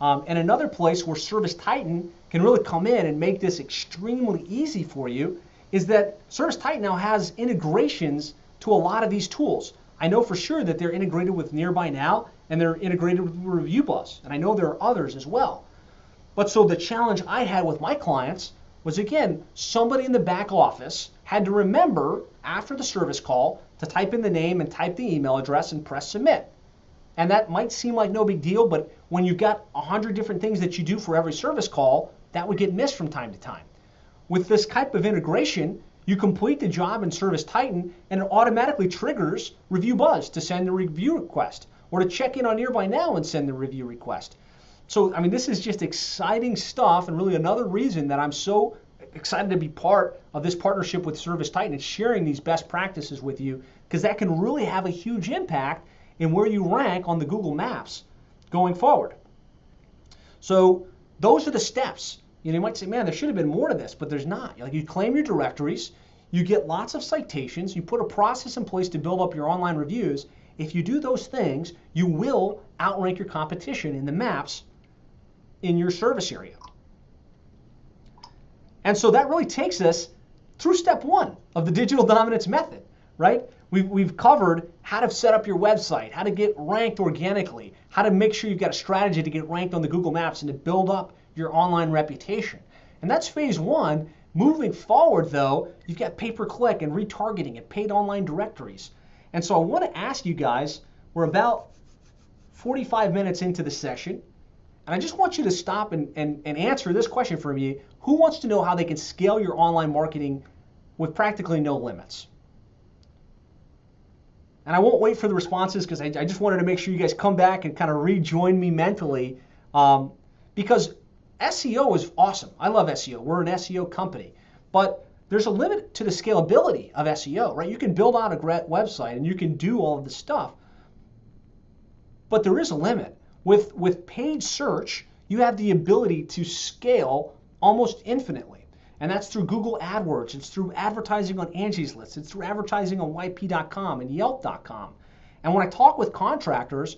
And another place where ServiceTitan can really come in and make this extremely easy for you is that ServiceTitan now has integrations to a lot of these tools. I know for sure that they're integrated with Nearby Now and they're integrated with Review Buzz, and I know there are others as well. But so the challenge I had with my clients was, again, somebody in the back office had to remember after the service call to type in the name and type the email address and press submit. And that might seem like no big deal, but when you've got 100 different things that you do for every service call, that would get missed from time to time. With this type of integration, you complete the job in ServiceTitan and it automatically triggers Review Buzz to send the review request or to check in on Nearby Now and send the review request. So, I mean, this is just exciting stuff and really another reason that I'm so excited to be part of this partnership with ServiceTitan and sharing these best practices with you, because that can really have a huge impact in where you rank on the Google Maps going forward. So those are the steps. You might say, man, there should have been more to this, but there's not. Like, you claim your directories, you get lots of citations, you put a process in place to build up your online reviews. If you do those things, you will outrank your competition in the maps in your service area. And so that really takes us through step one of the digital dominance method, right? We've covered how to set up your website, how to get ranked organically, how to make sure you've got a strategy to get ranked on the Google Maps and to build up your online reputation. And that's phase one. Moving forward, though, you've got pay-per-click and retargeting and paid online directories. And so I want to ask you guys, we're about 45 minutes into the session, and I just want you to stop and answer this question for me. Who wants to know how they can scale your online marketing with practically no limits? And I won't wait for the responses because I just wanted to make sure you guys come back and kind of rejoin me mentally, because SEO is awesome. I love SEO. We're an SEO company. But there's a limit to the scalability of SEO, right? You can build out a great website and you can do all of this stuff. But there is a limit. With paid search, you have the ability to scale almost infinitely. And that's through Google AdWords. It's through advertising on Angie's List. It's through advertising on YP.com and Yelp.com. And when I talk with contractors,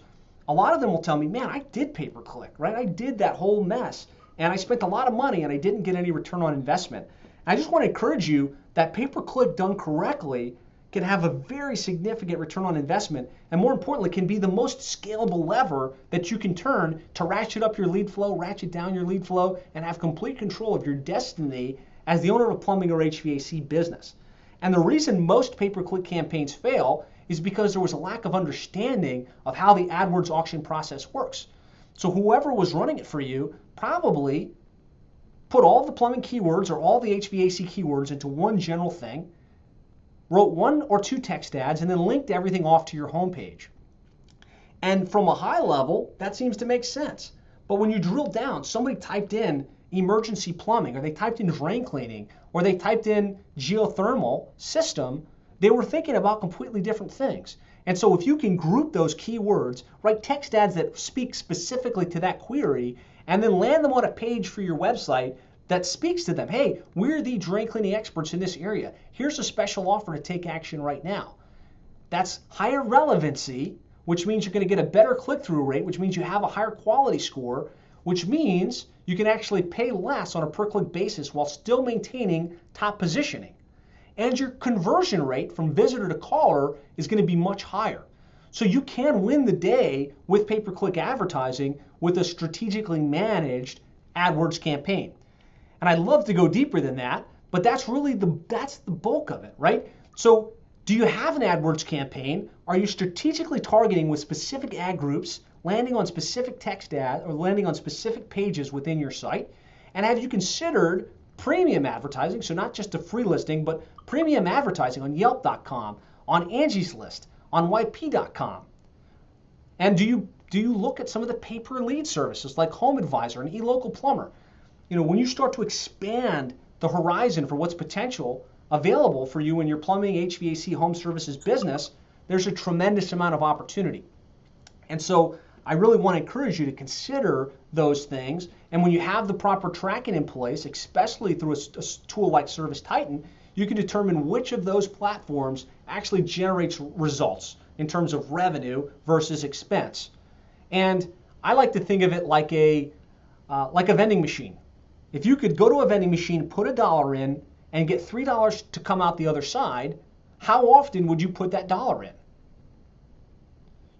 a lot of them will tell me, man, I did pay-per-click, right? I did that whole mess. And I spent a lot of money and I didn't get any return on investment. And I just want to encourage you that pay-per-click done correctly can have a very significant return on investment, and more importantly, can be the most scalable lever that you can turn to ratchet up your lead flow, ratchet down your lead flow, and have complete control of your destiny as the owner of a plumbing or HVAC business. And the reason most pay-per-click campaigns fail is because there was a lack of understanding of how the AdWords auction process works. So whoever was running it for you probably put all the plumbing keywords or all the HVAC keywords into one general thing, wrote one or two text ads, and then linked everything off to your homepage. And from a high level, that seems to make sense. But when you drill down, somebody typed in emergency plumbing, or they typed in drain cleaning, or they typed in geothermal system, they were thinking about completely different things. And so if you can group those keywords, write text ads that speak specifically to that query, and then land them on a page for your website that speaks to them. Hey, we're the drain cleaning experts in this area. Here's a special offer to take action right now. That's higher relevancy, which means you're going to get a better click-through rate, which means you have a higher quality score, which means you can actually pay less on a per-click basis while still maintaining top positioning. And your conversion rate from visitor to caller is going to be much higher. So you can win the day with pay-per-click advertising with a strategically managed AdWords campaign. And I'd love to go deeper than that, but that's really the bulk of it, right? So do you have an AdWords campaign? Are you strategically targeting with specific ad groups, landing on specific text ad, or landing on specific pages within your site? And have you considered premium advertising, so not just a free listing, but premium advertising on Yelp.com, on Angie's List, on YP.com? And do you look at some of the pay-per-lead services like Home Advisor and eLocal Plumber? You know, when you start to expand the horizon for what's potential, available for you in your plumbing, HVAC, home services business, there's a tremendous amount of opportunity. And so I really want to encourage you to consider those things. And when you have the proper tracking in place, especially through a tool like ServiceTitan, you can determine which of those platforms actually generates results in terms of revenue versus expense. And I like to think of it like a vending machine. If you could go to a vending machine, put $1 in, and get $3 to come out the other side, how often would you put that dollar in?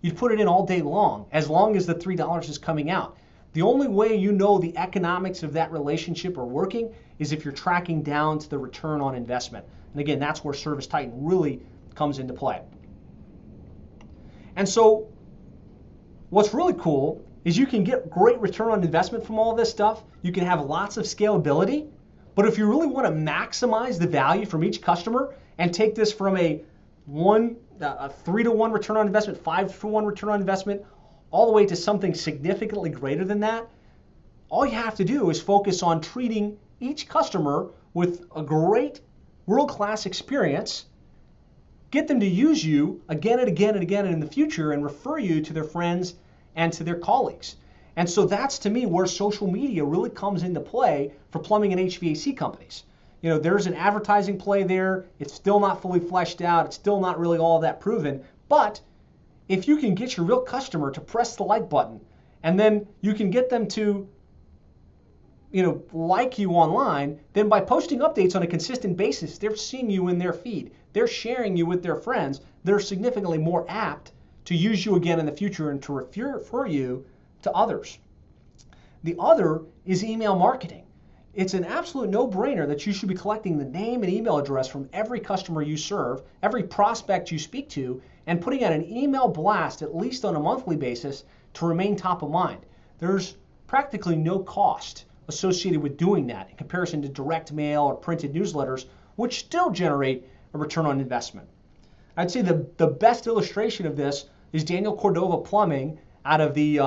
You'd put it in all day long as the $3 is coming out. The only way you know the economics of that relationship are working is if you're tracking down to the return on investment. And again, that's where ServiceTitan really comes into play. And so what's really cool is you can get great return on investment from all of this stuff. You can have lots of scalability. But if you really want to maximize the value from each customer and take this from a 3-to-1 return on investment, 5-to-1 return on investment, all the way to something significantly greater than that, all you have to do is focus on treating each customer with a great world-class experience, get them to use you again and again and again in the future, and refer you to their friends and to their colleagues. And so that's, to me, where social media really comes into play for plumbing and HVAC companies. You know, there's an advertising play there. It's still not fully fleshed out. It's still not really all that proven. But if you can get your real customer to press the like button, and then you can get them to, like you online, then by posting updates on a consistent basis, they're seeing you in their feed. They're sharing you with their friends. They're significantly more apt to use you again in the future and to refer you to others. The other is email marketing. It's an absolute no-brainer that you should be collecting the name and email address from every customer you serve, every prospect you speak to, and putting out an email blast at least on a monthly basis to remain top of mind. There's practically no cost associated with doing that in comparison to direct mail or printed newsletters, which still generate a return on investment. I'd say the best illustration of this is Daniel Cordova Plumbing out of the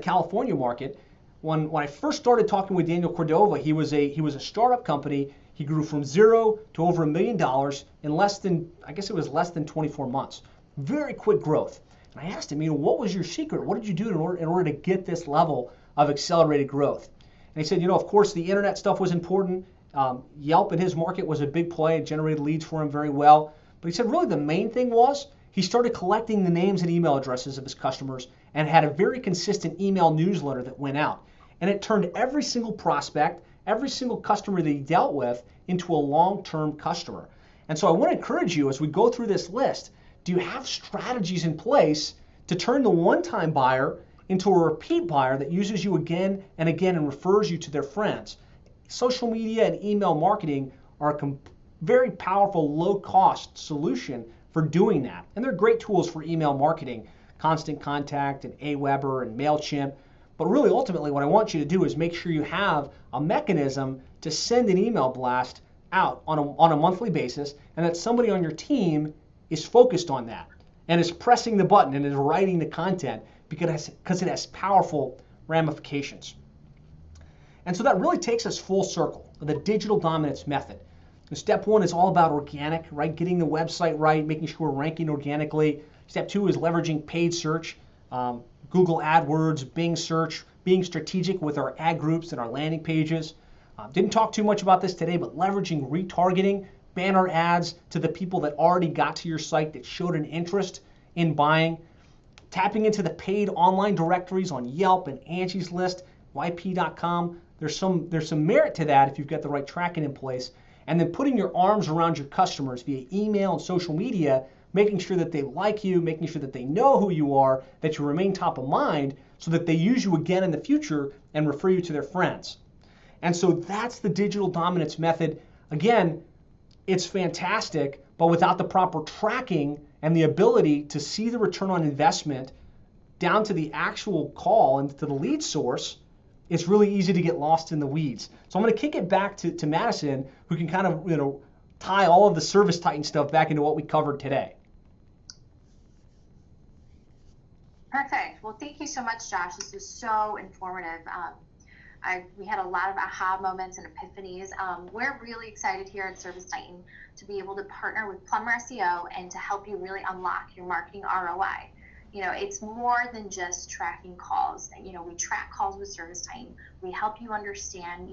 California market. When I first started talking with Daniel Cordova, he was a startup company. He grew from 0 to over $1 million in less than 24 months. Very quick growth. And I asked him, what was your secret? What did you do in order to get this level of accelerated growth? And he said, of course, the internet stuff was important. Yelp in his market was a big play. It generated leads for him very well. But he said, really, the main thing was he started collecting the names and email addresses of his customers and had a very consistent email newsletter that went out. And it turned every single prospect, every single customer that he dealt with into a long-term customer. And so I want to encourage you as we go through this list, do you have strategies in place to turn the one-time buyer into a repeat buyer that uses you again and again and refers you to their friends? Social media and email marketing are a very powerful, low-cost solution for doing that. And they're great tools for email marketing, Constant Contact and Aweber and MailChimp. But really, ultimately, what I want you to do is make sure you have a mechanism to send an email blast out on a monthly basis, and that somebody on your team is focused on that and is pressing the button and is writing the content because it has powerful ramifications. And so that really takes us full circle, the digital dominance method. Step 1 is all about organic, right? Getting the website right, making sure we're ranking organically. Step 2 is leveraging paid search, Google AdWords, Bing search, being strategic with our ad groups and our landing pages. Didn't talk too much about this today, but leveraging retargeting, banner ads to the people that already got to your site that showed an interest in buying. Tapping into the paid online directories on Yelp and Angie's List, YP.com. There's some merit to that if you've got the right tracking in place. And then putting your arms around your customers via email and social media, making sure that they like you, making sure that they know who you are, that you remain top of mind so that they use you again in the future and refer you to their friends. And so that's the digital dominance method. Again, it's fantastic, but without the proper tracking and the ability to see the return on investment down to the actual call and to the lead source, it's really easy to get lost in the weeds. So I'm going to kick it back to Madison, who can kind of tie all of the ServiceTitan stuff back into what we covered today. Perfect. Well, thank you so much, Josh. This was so informative. We had a lot of aha moments and epiphanies. We're really excited here at ServiceTitan to be able to partner with Plumber SEO and to help you really unlock your marketing ROI. It's more than just tracking calls. We track calls with ServiceTitan. We help you understand,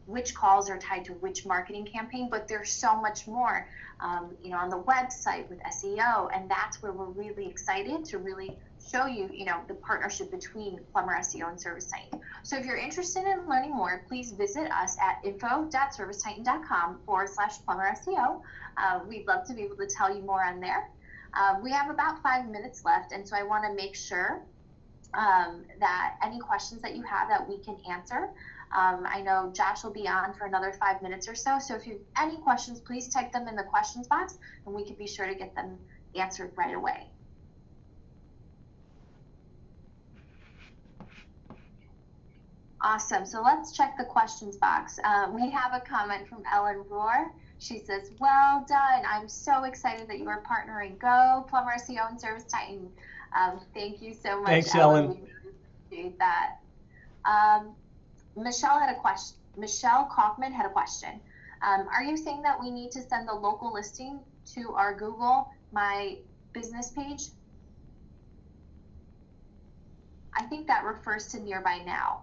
which calls are tied to which marketing campaign, but there's so much more, on the website with SEO, and that's where we're really excited to really show you, the partnership between Plumber SEO and ServiceTitan. So if you're interested in learning more, please visit us at info.servicetitan.com/Plumber SEO. We'd love to be able to tell you more on there. We have about 5 minutes left, and so I want to make sure that any questions that you have that we can answer. I know Josh will be on for another 5 minutes or so, so if you have any questions, please type them in the questions box, and we can be sure to get them answered right away. Awesome. So let's check the questions box. We have a comment from Ellen Rohr. She says, well done. I'm so excited that you are partnering. Go Plumber SEO and ServiceTitan. Thank you so much, Thanks, Ellen. We really appreciate that. Michelle Kaufman had a question. Are you saying that we need to send the local listing to our Google My Business page? I think that refers to Nearby Now.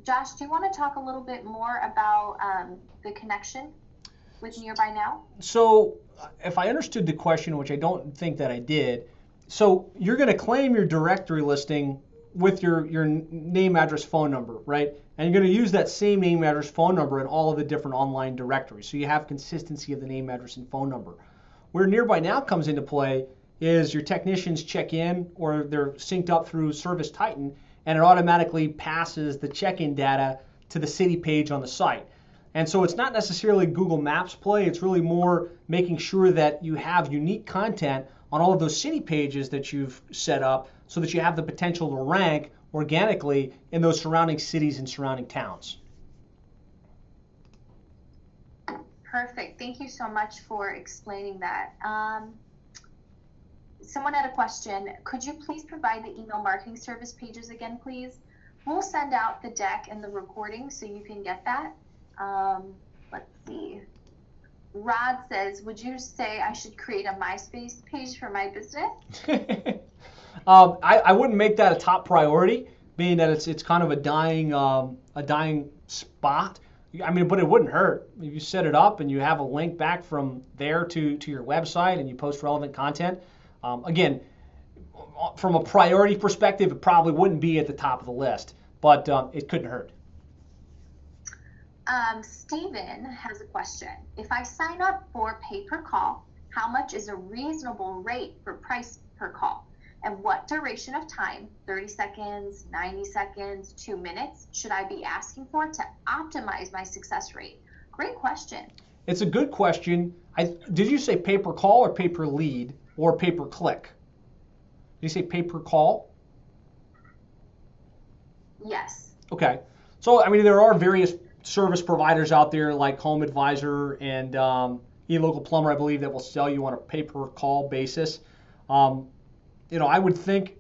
Josh, do you want to talk a little bit more about the connection with Nearby Now? So if I understood the question, which I don't think that I did, so you're going to claim your directory listing with your name, address, phone number, right? And you're going to use that same name, address, phone number in all of the different online directories. So you have consistency of the name, address, and phone number. Where Nearby Now comes into play is your technicians check in or they're synced up through ServiceTitan, and it automatically passes the check-in data to the city page on the site. And so it's not necessarily Google Maps play, it's really more making sure that you have unique content on all of those city pages that you've set up so that you have the potential to rank organically in those surrounding cities and surrounding towns. Perfect. Thank you so much for explaining that. Someone had a question. Could you please provide the email marketing service pages again, please? We'll send out the deck and the recording so you can get that. Let's see. Rod says, would you say I should create a MySpace page for my business? I wouldn't make that a top priority, being that it's kind of a dying spot. I mean, but it wouldn't hurt if you set it up and you have a link back from there to your website and you post relevant content. Again, from a priority perspective, it probably wouldn't be at the top of the list, but it couldn't hurt. Steven has a question. If I sign up for pay per call, how much is a reasonable rate for price per call? And what duration of time, 30 seconds, 90 seconds, 2 minutes, should I be asking for to optimize my success rate? Great question. It's a good question. Did you say pay per call or pay per lead or pay per click? Did you say pay per call? Yes. Okay. So, I mean, there are various service providers out there like Home Advisor and eLocal Plumber, I believe, that will sell you on a pay per call basis. I would think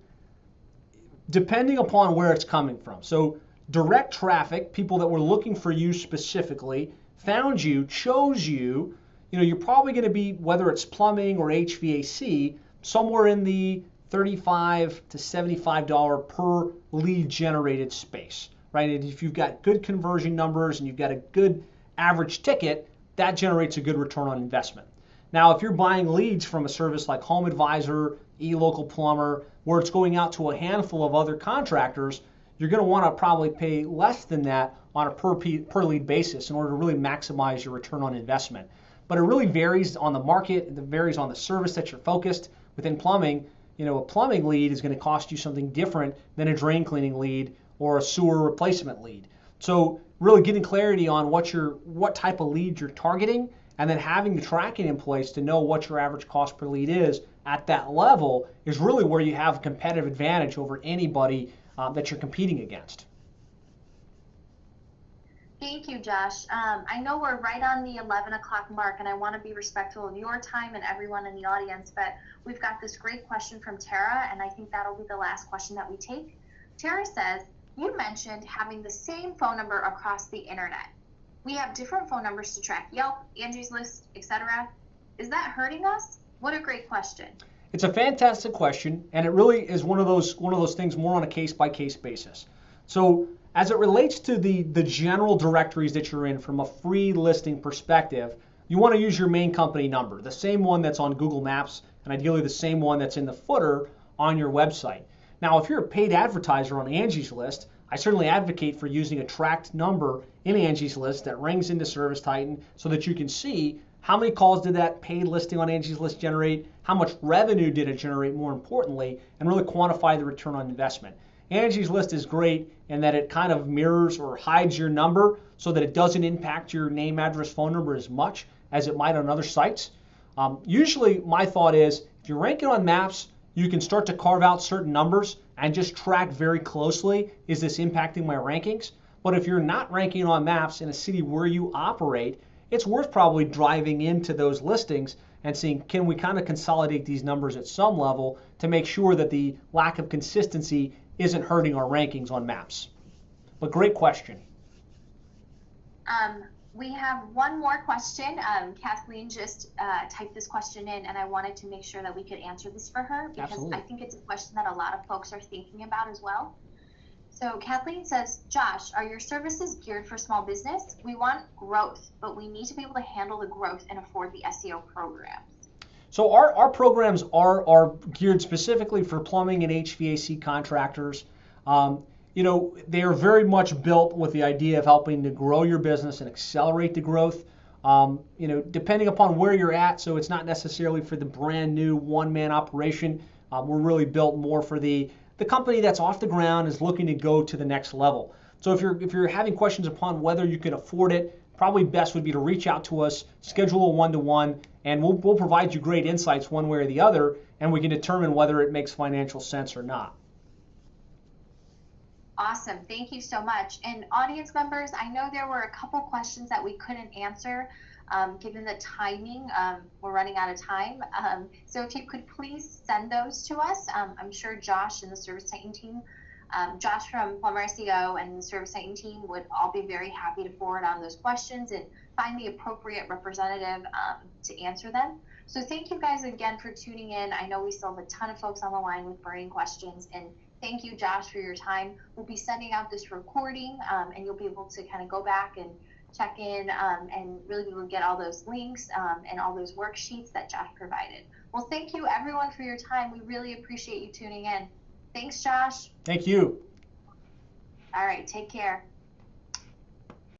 depending upon where it's coming from. So direct traffic, people that were looking for you specifically, found you, chose you, you're probably going to be, whether it's plumbing or HVAC, somewhere in the $35 to $75 per lead generated space, right? And if you've got good conversion numbers and you've got a good average ticket, that generates a good return on investment. Now, if you're buying leads from a service like Home Advisor, eLocal Plumber, where it's going out to a handful of other contractors, you're going to want to probably pay less than that on a per lead basis in order to really maximize your return on investment. But it really varies on the market, it varies on the service that you're focused. Within plumbing, a plumbing lead is going to cost you something different than a drain cleaning lead or a sewer replacement lead. So really getting clarity on what type of lead you're targeting, and then having the tracking in place to know what your average cost per lead is at that level is really where you have a competitive advantage over anybody that you're competing against. Thank you, Josh. I know we're right on the 11 o'clock mark, and I want to be respectful of your time and everyone in the audience, but we've got this great question from Tara, and I think that'll be the last question that we take. Tara says, You mentioned having the same phone number across the internet. We have different phone numbers to track Yelp, Angie's List, etc. Is that hurting us? What a great question. It's a fantastic question, and it really is one of those things more on a case-by-case basis. So as it relates to the general directories that you're in from a free listing perspective, you want to use your main company number, the same one that's on Google Maps, and ideally the same one that's in the footer on your website. Now, if you're a paid advertiser on Angie's List, I certainly advocate for using a tracked number in Angie's List that rings into ServiceTitan so that you can see how many calls did that paid listing on Angie's List generate, how much revenue did it generate more importantly, and really quantify the return on investment. Angie's List is great in that it kind of mirrors or hides your number so that it doesn't impact your name, address, phone number as much as it might on other sites. Usually my thought is if you're ranking on maps, you can start to carve out certain numbers and just track very closely, is this impacting my rankings? But if you're not ranking on maps in a city where you operate, it's worth probably driving into those listings and seeing, can we kind of consolidate these numbers at some level to make sure that the lack of consistency isn't hurting our rankings on maps. But great question. We have one more question. Kathleen just typed this question in, and I wanted to make sure that we could answer this for her because Absolutely. I think it's a question that a lot of folks are thinking about as well. So Kathleen says, Josh, are your services geared for small business? We want growth, but we need to be able to handle the growth and afford the SEO programs. So our programs are geared specifically for plumbing and HVAC contractors. They are very much built with the idea of helping to grow your business and accelerate the growth. Depending upon where you're at, so it's not necessarily for the brand new one-man operation. We're really built more for the company that's off the ground is looking to go to the next level. So if you're having questions upon whether you can afford it, probably best would be to reach out to us, schedule a one-to-one, and we'll provide you great insights one way or the other, and we can determine whether it makes financial sense or not. Awesome. Thank you so much. And audience members, I know there were a couple questions that we couldn't answer given the timing. We're running out of time. So if you could please send those to us. I'm sure Josh and the ServiceTitan team, Josh from Plumber SEO and the ServiceTitan team would all be very happy to forward on those questions and find the appropriate representative to answer them. So thank you guys again for tuning in. I know we still have a ton of folks on the line with burning questions, and thank you, Josh, for your time. We'll be sending out this recording, and you'll be able to kind of go back and check in and really be able to get all those links and all those worksheets that Josh provided. Well, thank you, everyone, for your time. We really appreciate you tuning in. Thanks, Josh. Thank you. All right, take care.